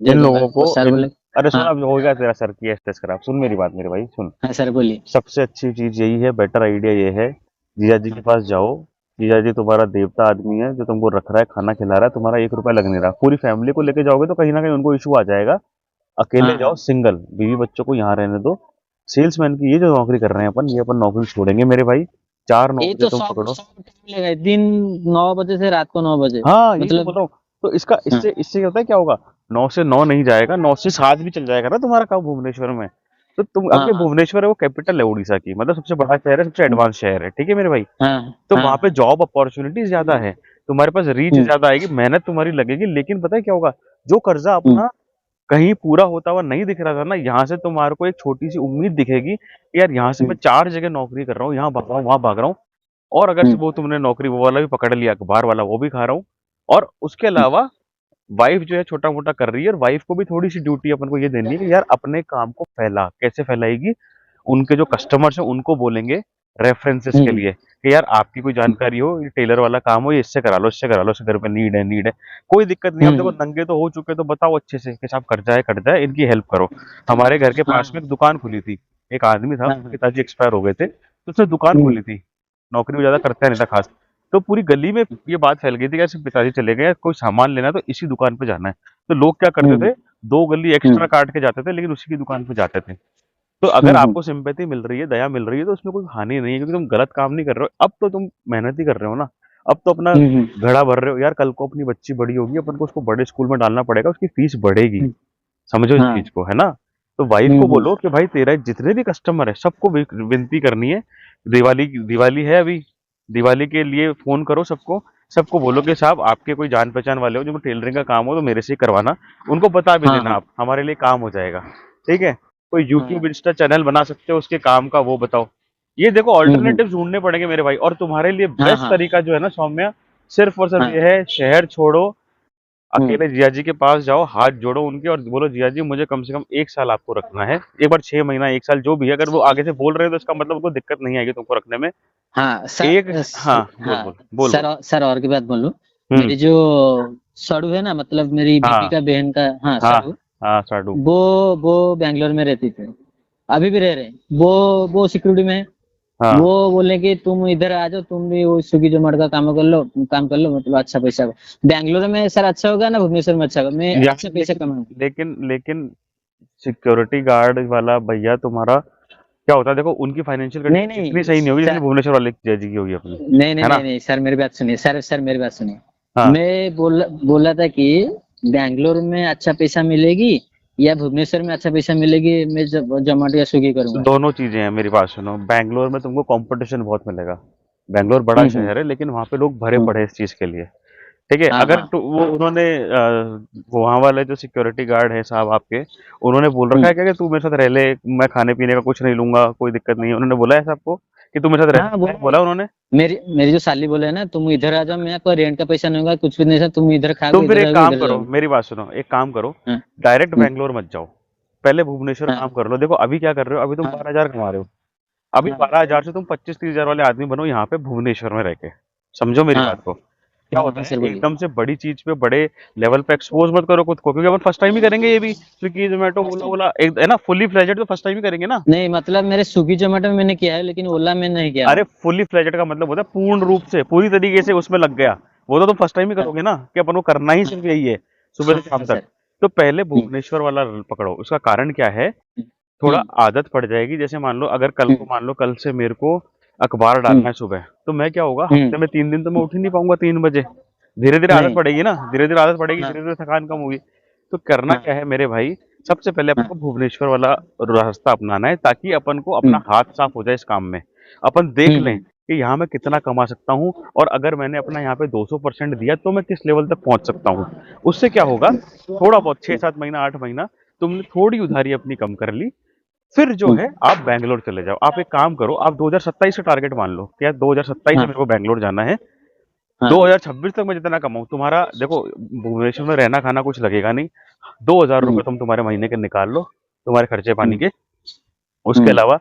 दे दूंगा, लोगों को वो सर इन बोले। अरे सुन, हाँ, अब हो गया तेरा सर की एस्टेस खराब, सुन मेरी बात मेरे भाई, सुन। हाँ सर बोलिए। सबसे अच्छी चीज यही है, बेटर आइडिया ये है, जीजा जी के हाँ, पास जाओ। जीजा जी तुम्हारा देवता आदमी है, जो तुमको रख रहा है, खाना खिला रहा है, तुम्हारा 1 रुपया लग नहीं रहा। पूरी फैमिली को लेके जाओगे तो कहीं ना कहीं उनको इशू आ जाएगा। अकेले हाँ, जाओ, हाँ, सिंगल, बीवी बच्चों को यहाँ रहने दो। सेल्समैन की ये जो नौकरी कर रहे हैं अपन, ये अपन नौकरी छोड़ेंगे मेरे भाई। 4 9 ये बजे तो तुम सब पकड़ो। सब टाइम लेगा, दिन 9 बजे से रात को 9 बजे, हाँ यही तो बोल मतलब। रहा हूँ। तो इसका हाँ, इससे इससे क्या होता है, क्या होगा, 9 से 9 नहीं जाएगा, 9 से 7 भी चल जाएगा ना तुम्हारा काम भुवनेश्वर में। तो तुम अब हाँ, ये हाँ, भुवनेश्वर है, वो कैपिटल है उड़ीसा की, मतलब सबसे बड़ा शहर है, सबसे एडवांस शहर है, ठीक है मेरे भाई। हाँ, तो वहां पे हाँ, जॉब अपॉर्चुनिटी ज्यादा है, तुम्हारे पास रीच हम्म, ज्यादा आएगी, मेहनत तुम्हारी लगेगी, लेकिन पता है क्या होगा, जो कर्जा हम्म, अपना कहीं पूरा होता हुआ नहीं दिख रहा था ना, यहाँ से तुम्हारे को एक छोटी सी उम्मीद दिखेगी कि यार यहाँ से मैं हम्म, 4 जगह नौकरी कर रहा हूँ, यहाँ भाग रहा हूँ, वहां भाग रहा हूँ, और अगर से हम्म, वो तुमने नौकरी वो वाला भी पकड़ लिया, अखबार वाला वो भी खा रहा हूँ, और उसके हम्म, अलावा वाइफ जो है छोटा मोटा कर रही है, और वाइफ को भी थोड़ी सी ड्यूटी अपन को ये देनी है कि यार अपने काम को फैला, कैसे फैलाएगी, उनके जो कस्टमर्स हैं उनको बोलेंगे रेफरेंसेस के हम्म, लिए कि यार आपकी कोई जानकारी हो, ये टेलर वाला काम हो, ये इससे करा लो, इससे करा लो, इसके घर पे नीड है, कोई दिक्कत नहीं, अब देखो हम्म, नंगे तो हो चुके, तो बताओ अच्छे से कि साहब कर जाए, इनकी हेल्प करो। हमारे घर के पास हाँ, में एक दुकान खुली थी, एक आदमी था, हाँ, हाँ, पिताजी एक्सपायर हो गए थे, तो उसने दुकान हम्म, खोली थी, नौकरी में ज्यादा करता नहीं था खास। तो पूरी गली में ये बात फैल गई थी कि ऐसे पिताजी चले गए, कोई सामान लेना है तो इसी दुकान पे जाना है। तो लोग क्या करते हम्म, थे, 2 गली एक्स्ट्रा हम्म, काट के जाते थे, लेकिन उसी की दुकान पे जाते थे। तो अगर हम्म, आपको सिंपैथी मिल रही है, दया मिल रही है, तो उसमें कोई हानि नहीं है, क्योंकि तुम गलत काम नहीं कर रहे हो, अब तो तुम मेहनत ही कर रहे हो ना, अब तो अपना हम्म, घड़ा भर रहे हो यार, कल को अपनी बच्ची बड़ी होगी, अपन को उसको बड़े स्कूल में डालना पड़ेगा, उसकी फीस बढ़ेगी, हम्म, समझो इस हाँ, चीज को, है ना। तो वाइफ को हम्म, बोलो कि भाई तेरा जितने भी कस्टमर है सबको विनती करनी है, दिवाली दिवाली है अभी, दिवाली के लिए फोन करो सबको, सबको बोलो कि साहब आपके कोई जान पहचान वाले हो जिनको टेलरिंग का काम हो तो मेरे से ही करवाना, उनको बता भी हाँ, देना, हाँ, आप हमारे लिए काम हो जाएगा, ठीक है। कोई यूट्यूब हाँ, इंस्टा चैनल बना सकते हो उसके काम का, वो बताओ। ये देखो ऑल्टरनेटिव ढूंढने पड़ेंगे मेरे भाई, और तुम्हारे लिए हाँ, बेस्ट हाँ, तरीका जो है ना सौम्या, सिर्फ और सिर्फ हाँ, ये है, शहर छोड़ो, हम्म, अकेले जिया जी के पास जाओ, हाथ जोड़ो उनके और बोलो जिया जी मुझे कम से कम 1 साल आपको रखना है, एक बार 6 महीना 1 साल जो भी है, अगर वो आगे से बोल रहे हो तो इसका मतलब उनको दिक्कत नहीं आएगी तुमको रखने में। हाँ एक, सर, हाँ बोल हाँ बोल बोल सर, बोल। सर और की बात बोलूं, हम्म। मेरी जो सड़ू है ना, मतलब मेरी बीबी हाँ का बहन का, हाँ हाँ सड़ू, हाँ साडू। वो वो बैंगलोर में रहती थी, अभी भी रह रहे हैं। वो सिक्योरिटी में है। हाँ वो बोले कि तुम इधर आ जाओ, तुम भी वो स्विगी जोमेटो का काम कर लो, मतलब अच्छा पैसा होगा। बैंगलोर में सर अच्छा होगा ना, भुवनेश्वर में अच्छा होगा, मैं यार, अच्छा पैसा लेकिन कमाऊंगा। लेकिन सिक्योरिटी गार्ड वाला भैया तुम्हारा क्या होता है, देखो उनकी फाइनेंशियल नहीं कंडीशन इतनी नहीं सही नहीं होगी जितनी सर, भुवनेश्वर वाले की जी की होगी अपनी, नहीं नहीं है नहीं ना। नहीं सर, मेरी बात सुनिए सर, सर मेरी बात सुनिए। हाँ, मैं बोला था कि बैंगलोर में अच्छा पैसा मिलेगी या भुवनेश्वर में अच्छा पैसा मिलेगी, मैं जब जोमेटो या स्विगी करूंगा। दोनों चीजें हैं, मेरी बात सुनो, बैंगलोर में तुमको कंपटीशन बहुत मिलेगा, बैंगलोर बड़ा हम्म, शहर है, लेकिन वहां पे लोग भरे हम्म, पड़े हैं इस चीज के लिए, ठीक है। हाँ, अगर हाँ, वो उन्होंने वहां वाले जो सिक्योरिटी गार्ड है साहब आपके, उन्होंने बोल रखा हम्म, है क्या कि तू मेरे साथ रह ले, मैं खाने पीने का कुछ नहीं लूंगा, कोई दिक्कत नहीं है, उन्होंने बोला है आपको कि तू मेरे साथ रह हाँ सकता है, बोला है। बोला उन्होंने। मेरी मेरी जो साली बोले है ना, तुम इधर आ जाओ, मैं कोई रेंट का पैसा नहीं होगा, कुछ भी नहीं सर, तुम इधर तुम खाओगे, फिर इधर एक रहोगे, काम इधर करो, रहोगे। मेरी बात सुनो, एक काम करो, हाँ, डायरेक्ट हम्म, बैंगलोर मत जाओ, पहले भुवनेश्वर हाँ, काम कर लो। देखो अभी क्या कर रहे हो, अभी तुम हाँ, 12,000 कमा रहे हो, अभी हाँ, 12,000 से तुम 25-30,000 वाले आदमी बनो यहाँ पे भुवनेश्वर में रह के, समझो मेरी बात हाँ, को। क्या हाँ, होता हाँ है, सर बोलिए। एकदम से बड़ी चीज पे बड़े लेवल पे एक्सपोज मत करो खुद को, क्योंकि अपन फर्स्ट टाइम ही करेंगे ये भी, स्विगी जोमेटो फर्स्ट ओला टाइम ओला एक है ना, फुल्ली फ्लेजेड तो फर्स्ट टाइम ही करेंगे ना। नहीं, मतलब मेरे स्विगी जोमेटो में मैंने किया है, लेकिन ओला में नहीं किया अरे हूँ। फुल्ली फ्लेजेड का मतलब होता है पूर्ण रूप से पूरी तरीके से उसमें लग गया, वो तो तुम फर्स्ट टाइम ही हाँ, करोगे ना, कि अपन को करना ही हाँ, सिर्फ यही है, सुबह हाँ, से शाम हाँ तक। सर। तो पहले हम्म, भुवनेश्वर वाला पकड़ो, उसका कारण क्या है, थोड़ा हम्म, आदत पड़ जाएगी, जैसे मान लो अगर कल को हम्म, मान लो कल से मेरे को अखबार हम्म, डालना है सुबह, तो मैं क्या होगा, हम्म, हफ्ते में 3 दिन तो मैं उठ ही नहीं पाऊंगा 3 बजे, धीरे धीरे आदत नहीं, पड़ेगी ना, धीरे धीरे आदत पड़ेगी, हाँ, धीरे धीरे थकान कम होगी। तो करना हाँ, क्या है मेरे भाई, सबसे पहले अपन को हाँ, भुवनेश्वर वाला रास्ता अपनाना है, ताकि अपन को अपना हम्म, हाथ साफ हो जाए इस काम में, अपन देख लें हम्म, कि यहाँ मैं कितना कमा सकता हूँ, और अगर मैंने अपना यहाँ पे 200% दिया तो मैं किस लेवल तक पहुंच सकता हूँ। उससे क्या होगा, थोड़ा बहुत 6-7 महीना 8 महीना तुमने थोड़ी उधारी अपनी कम कर ली, फिर जो हम्म, है आप बैंगलोर चले जाओ। आप एक काम करो, आप 2027 का टारगेट मान लो, क्या 2027 में हाँ, मेरे को बैंगलोर जाना है, हाँ, 2026 तक मैं जितना कमाऊं, तुम्हारा देखो भुवनेश्वर में रहना खाना कुछ लगेगा नहीं, 2,000 रुपये हम्म, तुम तुम्हारे महीने के निकाल लो, तुम्हारे खर्चे पानी हम्म, के। उसके हम्म, अलावा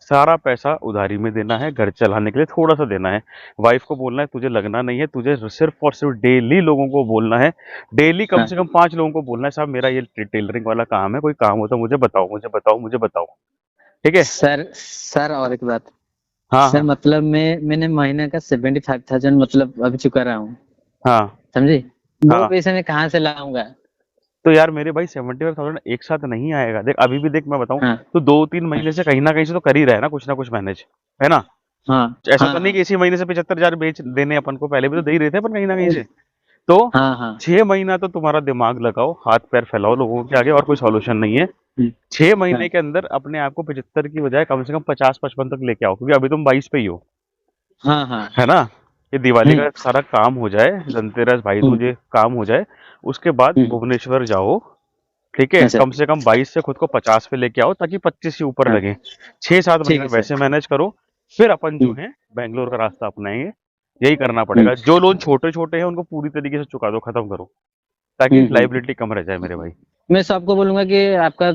सारा पैसा उधारी में देना है, घर चलाने के लिए थोड़ा सा देना है, वाइफ को बोलना है तुझे लगना नहीं है, तुझे सिर्फ और सिर्फ डेली लोगों को बोलना है, डेली कम हाँ से कम 5 लोगों को बोलना है, साहब मेरा ये टेलरिंग वाला काम है, कोई काम हो तो मुझे बताओ, मुझे बताओ, मुझे बताओ, ठीक है। सर, सर और एक बात, हाँ सर हाँ मतलब मैंने महीने का 75,000 मतलब अभी चुका रहा हूँ, हाँ समझे? वो हाँ। पैसे मैं कहाँ से लाऊंगा? तो यार मेरे भाई 75,000 एक साथ नहीं आएगा, देख अभी भी देख मैं बताऊं, हाँ, तो 2-3 महीने से कहीं ना कहीं से तो कर ही रहा है ना कुछ मैनेज, है ना। हाँ ऐसा हाँ तो नहीं हाँ कि इसी महीने से 75,000 बेच देने अपन को, पहले भी तो दे ही रहे थे अपन कहीं ना कहीं से। तो हाँ हाँ 6 महीना तो तुम्हारा दिमाग लगाओ, हाथ पैर फैलाओ लोगों के आगे, और कोई सॉल्यूशन नहीं है। हम्म, 6 महीने हाँ के अंदर अपने आप को 75 की बजाय कम से कम 50-55 तक लेके आओ, क्योंकि अभी तुम 22 पे ही हो, हाँ हाँ है ना। ये दिवाली हम्म का सारा काम हो जाए, धनतेरस भाई हम्म दूज ये काम हो जाए, उसके बाद हम्म, भुवनेश्वर जाओ। ठीक है, अच्छा कम से कम 22 से खुद को 50 पे लेके आओ, ताकि 25 से ऊपर हाँ लगे। 6-7 महीना ठीक है सर। वैसे मैनेज करो, फिर अपन जो हम्म है बैंगलोर का रास्ता अपनाएंगे। यही करना हम्म पड़ेगा, जो लोन छोटे छोटे हैं उनको पूरी तरीके से चुका दो, खत्म करो, ताकि हम्म। लाइबिलिटी कम रह जाए मेरे भाई। मैं सबको बोलूंगा कि आपका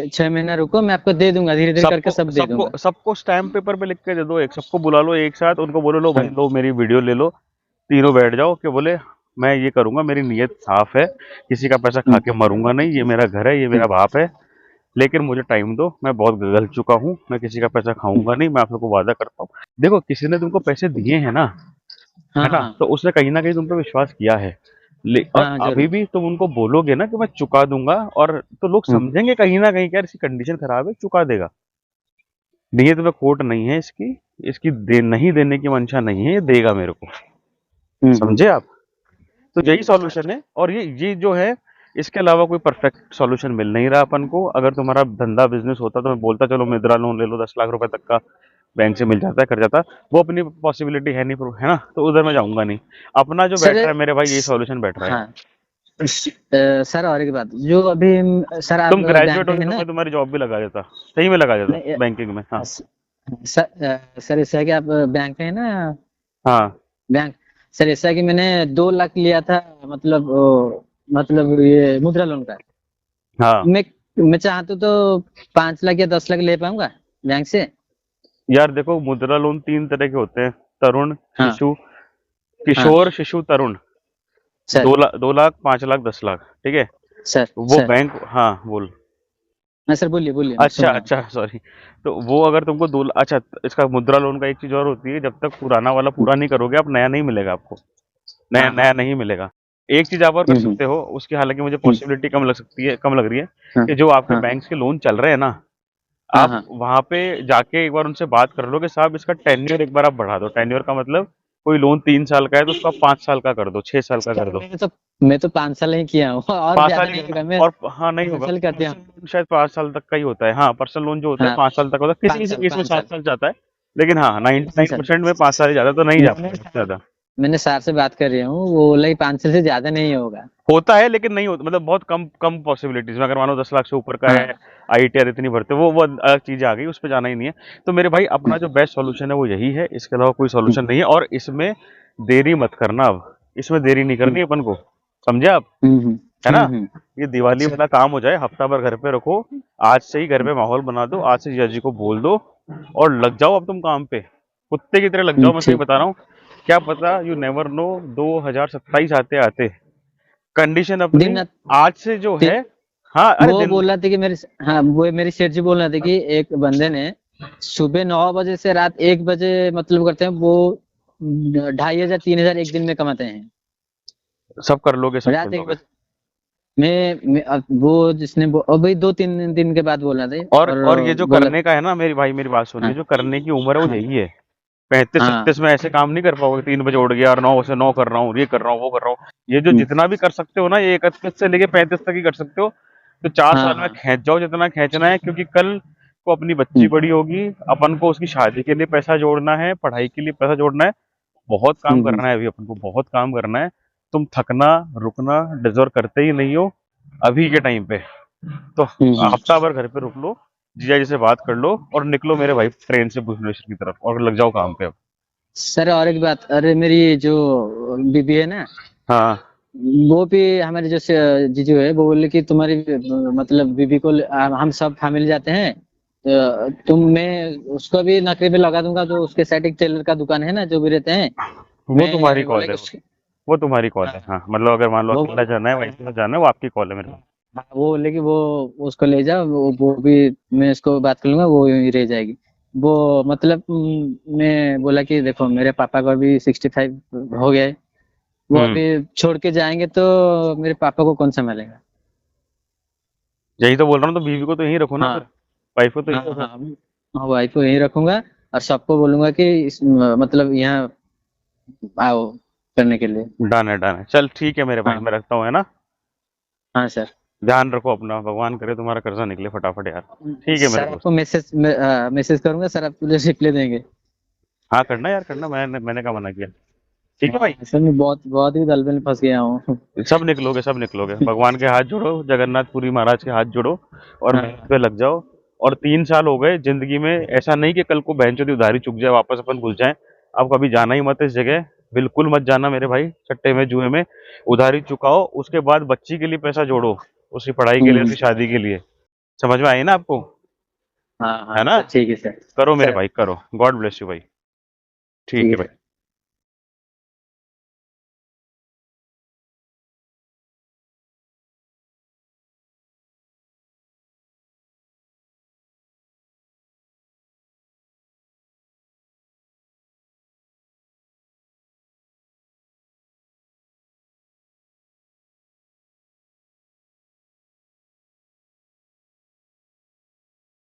6 महीना रुको, मैं आपको दे दूंगा, धीरे धीरे करके सबको सब दे सबको दूंगा। सबको स्टैम्प पेपर पे लिख के दे दो, एक सबको बुला लो एक साथ, उनको बोलो लो भाई हाँ लो मेरी वीडियो ले लो, तीनों बैठ जाओ कि बोले मैं ये करूंगा, मेरी नीयत साफ है, किसी का पैसा खा हम्म के मरूंगा नहीं, ये मेरा घर है, ये मेरा हम्म बाप है, लेकिन मुझे टाइम दो, मैं बहुत गल चुका हूँ, मैं किसी का पैसा हम्म, खाऊंगा नहीं, मैं आप लोग को वादा करता हूँ। देखो किसी ने तुमको पैसे दिए हैं ना, है हाँ ना, हाँ तो उसने कहीं ना कहीं तुम पे विश्वास किया है। और हाँ अभी जरूर। भी तुम उनको बोलोगे ना कि मैं चुका दूंगा, और तो लोग हम्म समझेंगे कहीं ना कहीं कि यार इसकी कंडीशन खराब है, चुका देगा। नियत में खोट नहीं है इसकी, इसकी नहीं देने की मंशा नहीं है, ये देगा मेरे को। हम्म। समझे आप। तो यही सॉल्यूशन है, और ये जो है, इसके अलावा कोई परफेक्ट सॉल्यूशन मिल नहीं रहा अपन को। अगर तुम्हारा धंधा बिजनेस होता तो मैं बोलता चलो मुद्रा लोन ले लो, 10 लाख रुपए तक का बैंक से मिल जाता है, कर जाता। वो अपनी पॉसिबिलिटी है नहीं, है ना, तो उधर मैं जाऊंगा नहीं। अपना जो बैठ सर रहा है मेरे भाई, ये सॉल्यूशन बैठ रहा है। हाँ सर और एक बात जो अभी सर आप तुम ग्रेजुएट बैंक होते में तो ना। मैं तुम्हारी जॉब भी लगा देता, सही में लगा देता नहीं बैंकिंग में। हाँ सर ऐसा है कि आप बैंक में है ना, हाँ बैंक। सर ऐसा है कि मैंने 2 लाख लिया था, मतलब मतलब ये मुद्रा लोन का। हाँ। मैं मैं चाहता तो 5 लाख या 10 लाख ले पाऊंगा बैंक से। यार देखो, मुद्रा लोन 3 तरह के होते हैं, तरुण, हाँ शिशु, हाँ किशोर, शिशु, तरुण। सर 2 लाख, 2 लाख, 5 लाख, 10 लाख, ठीक है। सर वो सर बैंक, हाँ बोल। हाँ सर बोलिए बोलिए मैं अच्छा सुन रहा हूँ। अच्छा, सॉरी। तो वो अगर तुमको अच्छा, इसका मुद्रा लोन का एक चीज और होती है, जब तक पुराना वाला पूरा नहीं करोगे आप, नया नहीं मिलेगा आपको, नया हाँ हाँ नया नहीं मिलेगा। एक चीज आप और कर हम्म सकते हो उसकी, हालांकि मुझे हम्म, पॉसिबिलिटी कम लग सकती है, कम लग रही है, हाँ कि जो आपके हाँ बैंक के लोन चल रहे हैं ना, हाँ आप हाँ वहां पे जाके एक बार उनसे बात कर लो कि साहब इसका टेन्योर एक बार आप बढ़ा दो। टेन्योर का मतलब, कोई लोन 3 साल का है तो उसका 5 साल का कर दो, 6 साल का कर सर दो। मैं तो 5 साल ही किया हूँ और 5 साल ज्यादा ही नहीं करना, होगा, मैं और हाँ नहीं होगा, 5 साल करते पर्सनल हूँ। लोन शायद 5 साल तक का ही होता है। हाँ, पर्सनल लोन जो होता है हाँ 5 साल तक होता है, किसी पाँच किसी साल केस में पाँच सात साल साल जाता है। लेकिन हाँ, नाइन्टी पाँच नाइन साल परसेंट में 5 साल ही जाता है, तो नहीं जा मैंने पाएगा उससे ज्यादा। मैंने सर से बात कर रही हूँ, वो बोला कि 5 साल से ज्यादा नहीं होगा। होता है लेकिन नहीं होता, मतलब बहुत कम कम पॉसिबिलिटीज में, अगर मानो 10 लाख से ऊपर का है, हाँ आईटीआर इतनी भरते, वो अलग चीज आ गई, उस पर जाना ही नहीं है। तो मेरे भाई अपना जो बेस्ट सॉल्यूशन है वो यही है, इसके अलावा कोई हम्म सॉल्यूशन नहीं है, और इसमें देरी मत करना अब, इसमें देरी नहीं करनी अपन को। समझे आप, है ना। हम्म। ये दिवाली वाला काम हो जाए, हफ्ता भर घर पे रखो, आज से ही घर पे माहौल बना दो, आज से जीजा जी को बोल दो, और लग जाओ अब तुम काम पे, कुत्ते की तरह लग जाओ, मैं सही ठीक। बता रहा हूँ। क्या पता, यू नेवर नो, 2027 आते आते कंडीशन अपनी दिन रात आज से जो दिन- है। हाँ, अरे वो दिन। बोल रहा था कि मेरे, हाँ वो मेरी सेठ जी बोल रहे थे कि एक बंदे ने सुबह 9 बजे से रात 1 बजे मतलब करते हैं वो, 2,500 3,000 एक दिन में कमाते हैं। सब कर लोगे, सब कर रात एक लोगे। बजे मैं अब वो जिसने अभी 2-3 दिन के बाद बोल रहे थे और और ये जो बोला। करने का है ना मेरी भाई, मेरी बात सुनिए, हाँ जो करने की उम्र है वो हाँ यही है। 35-37 हाँ में ऐसे काम नहीं कर पाओगे, 3 बजे उठ गया और 9 से 9 कर रहा हूँ, ये कर रहा हूँ, वो कर रहा हूँ। ये जो हम्म, जितना भी कर सकते हो ना, ये 31 से लेके 35 तक ही कर सकते हो। तो 4 साल में हाँ खींच जाओ जितना खींचना है, क्योंकि कल को अपनी बच्ची हम्म, बड़ी होगी, अपन को उसकी शादी के लिए पैसा जोड़ना है, पढ़ाई के लिए पैसा जोड़ना है, बहुत काम हम्म, करना है, अभी अपन को बहुत काम करना है। तुम थकना रुकना डिजर्व करते ही नहीं हो अभी के टाइम पे। तो हम्म। हफ्ता भर घर पे रुक लो, जीजा जी से बात कर लो, और निकलो मेरे भाई ट्रेन से भुवनेश्वर की तरफ, और लग जाओ काम पे अब। सर और एक बात, अरे मेरी जो बीबी है ना, हाँ वो भी हमारे जो जीजू है वो बोले कि तुम्हारी मतलब बीबी को हम सब फैमिली जाते हैं, तुम मैं उसको भी नौकरी पे लगा दूंगा, जो उसके साइड एक टेलर का दुकान है ना जो भी रहते हैं। वो तुम्हारी मैं बोला कॉल कि है, उसके, वो तुम्हारी कॉल है। हाँ हाँ, मतलब अगर मान लो वो अकेला बोले, जाना है, वाइफ के साथ जाना है, वो आपकी कॉल है मेरे को। हाँ, वो बोले कि वो उसको ले जाओ, वो भी मैं उसको बात कर लूंगा, वो यहीं रह जाएगी। वो मतलब मैं बोला कि देखो मेरे पापा को अभी 65 हो गया है, वो हम्म। अभी छोड़ के जाएंगे तो मेरे पापा को कौन संभालेगा। यही तो बोल रहा हूँ, तो बीवी को तो यहीं रखो ना हाँ फिर, वाइफ को तो हाँ यहीं रखो। हाँ हाँ वाइफ को यहीं रखूंगा। और सबको बोलूंगा कि मतलब यहाँ आओ करने के लिए। डन है, चल ठीक है मेरे भाई, हाँ मैं रखता हूँ, है ना। हाँ सर। ध्यान रखो अपना, भगवान करे तुम्हारा कर्जा निकले फटाफट यार। ठीक है मेरे सर दोस्त। आपको मैसेज करूंगा सर, आप मुझे रिप्लाई देंगे। हाँ करना यार, करना, मैंने क्या मना किया। ठीक है भाई। हाँ सर, मैं बहुत बहुत ही दलदल में फंस गया हूँ। सब निकलोगे, सब निकलोगे, भगवान के हाथ जोड़ो, जगन्नाथपुरी महाराज के हाथ जोड़ो और मेहनत हाँ पे लग जाओ। और 3 साल हो गए जिंदगी में, ऐसा नहीं कि कल को बहनचोदी उधारी चुक जाए, वापस अपन घुस जाए। अब कभी जाना ही मत इस जगह, बिल्कुल मत जाना मेरे भाई, सट्टे में जुए में। उधारी चुकाओ, उसके बाद बच्ची के लिए पैसा जोड़ो, उसकी पढ़ाई के लिए, हम्म, उसकी शादी के लिए। समझ में आई ना आपको? हाँ है हाँ ना। सर, ठीक है सर। करो मेरे सर भाई, करो, गॉड ब्लेस यू भाई। ठीक ठीक है है भाई। सर।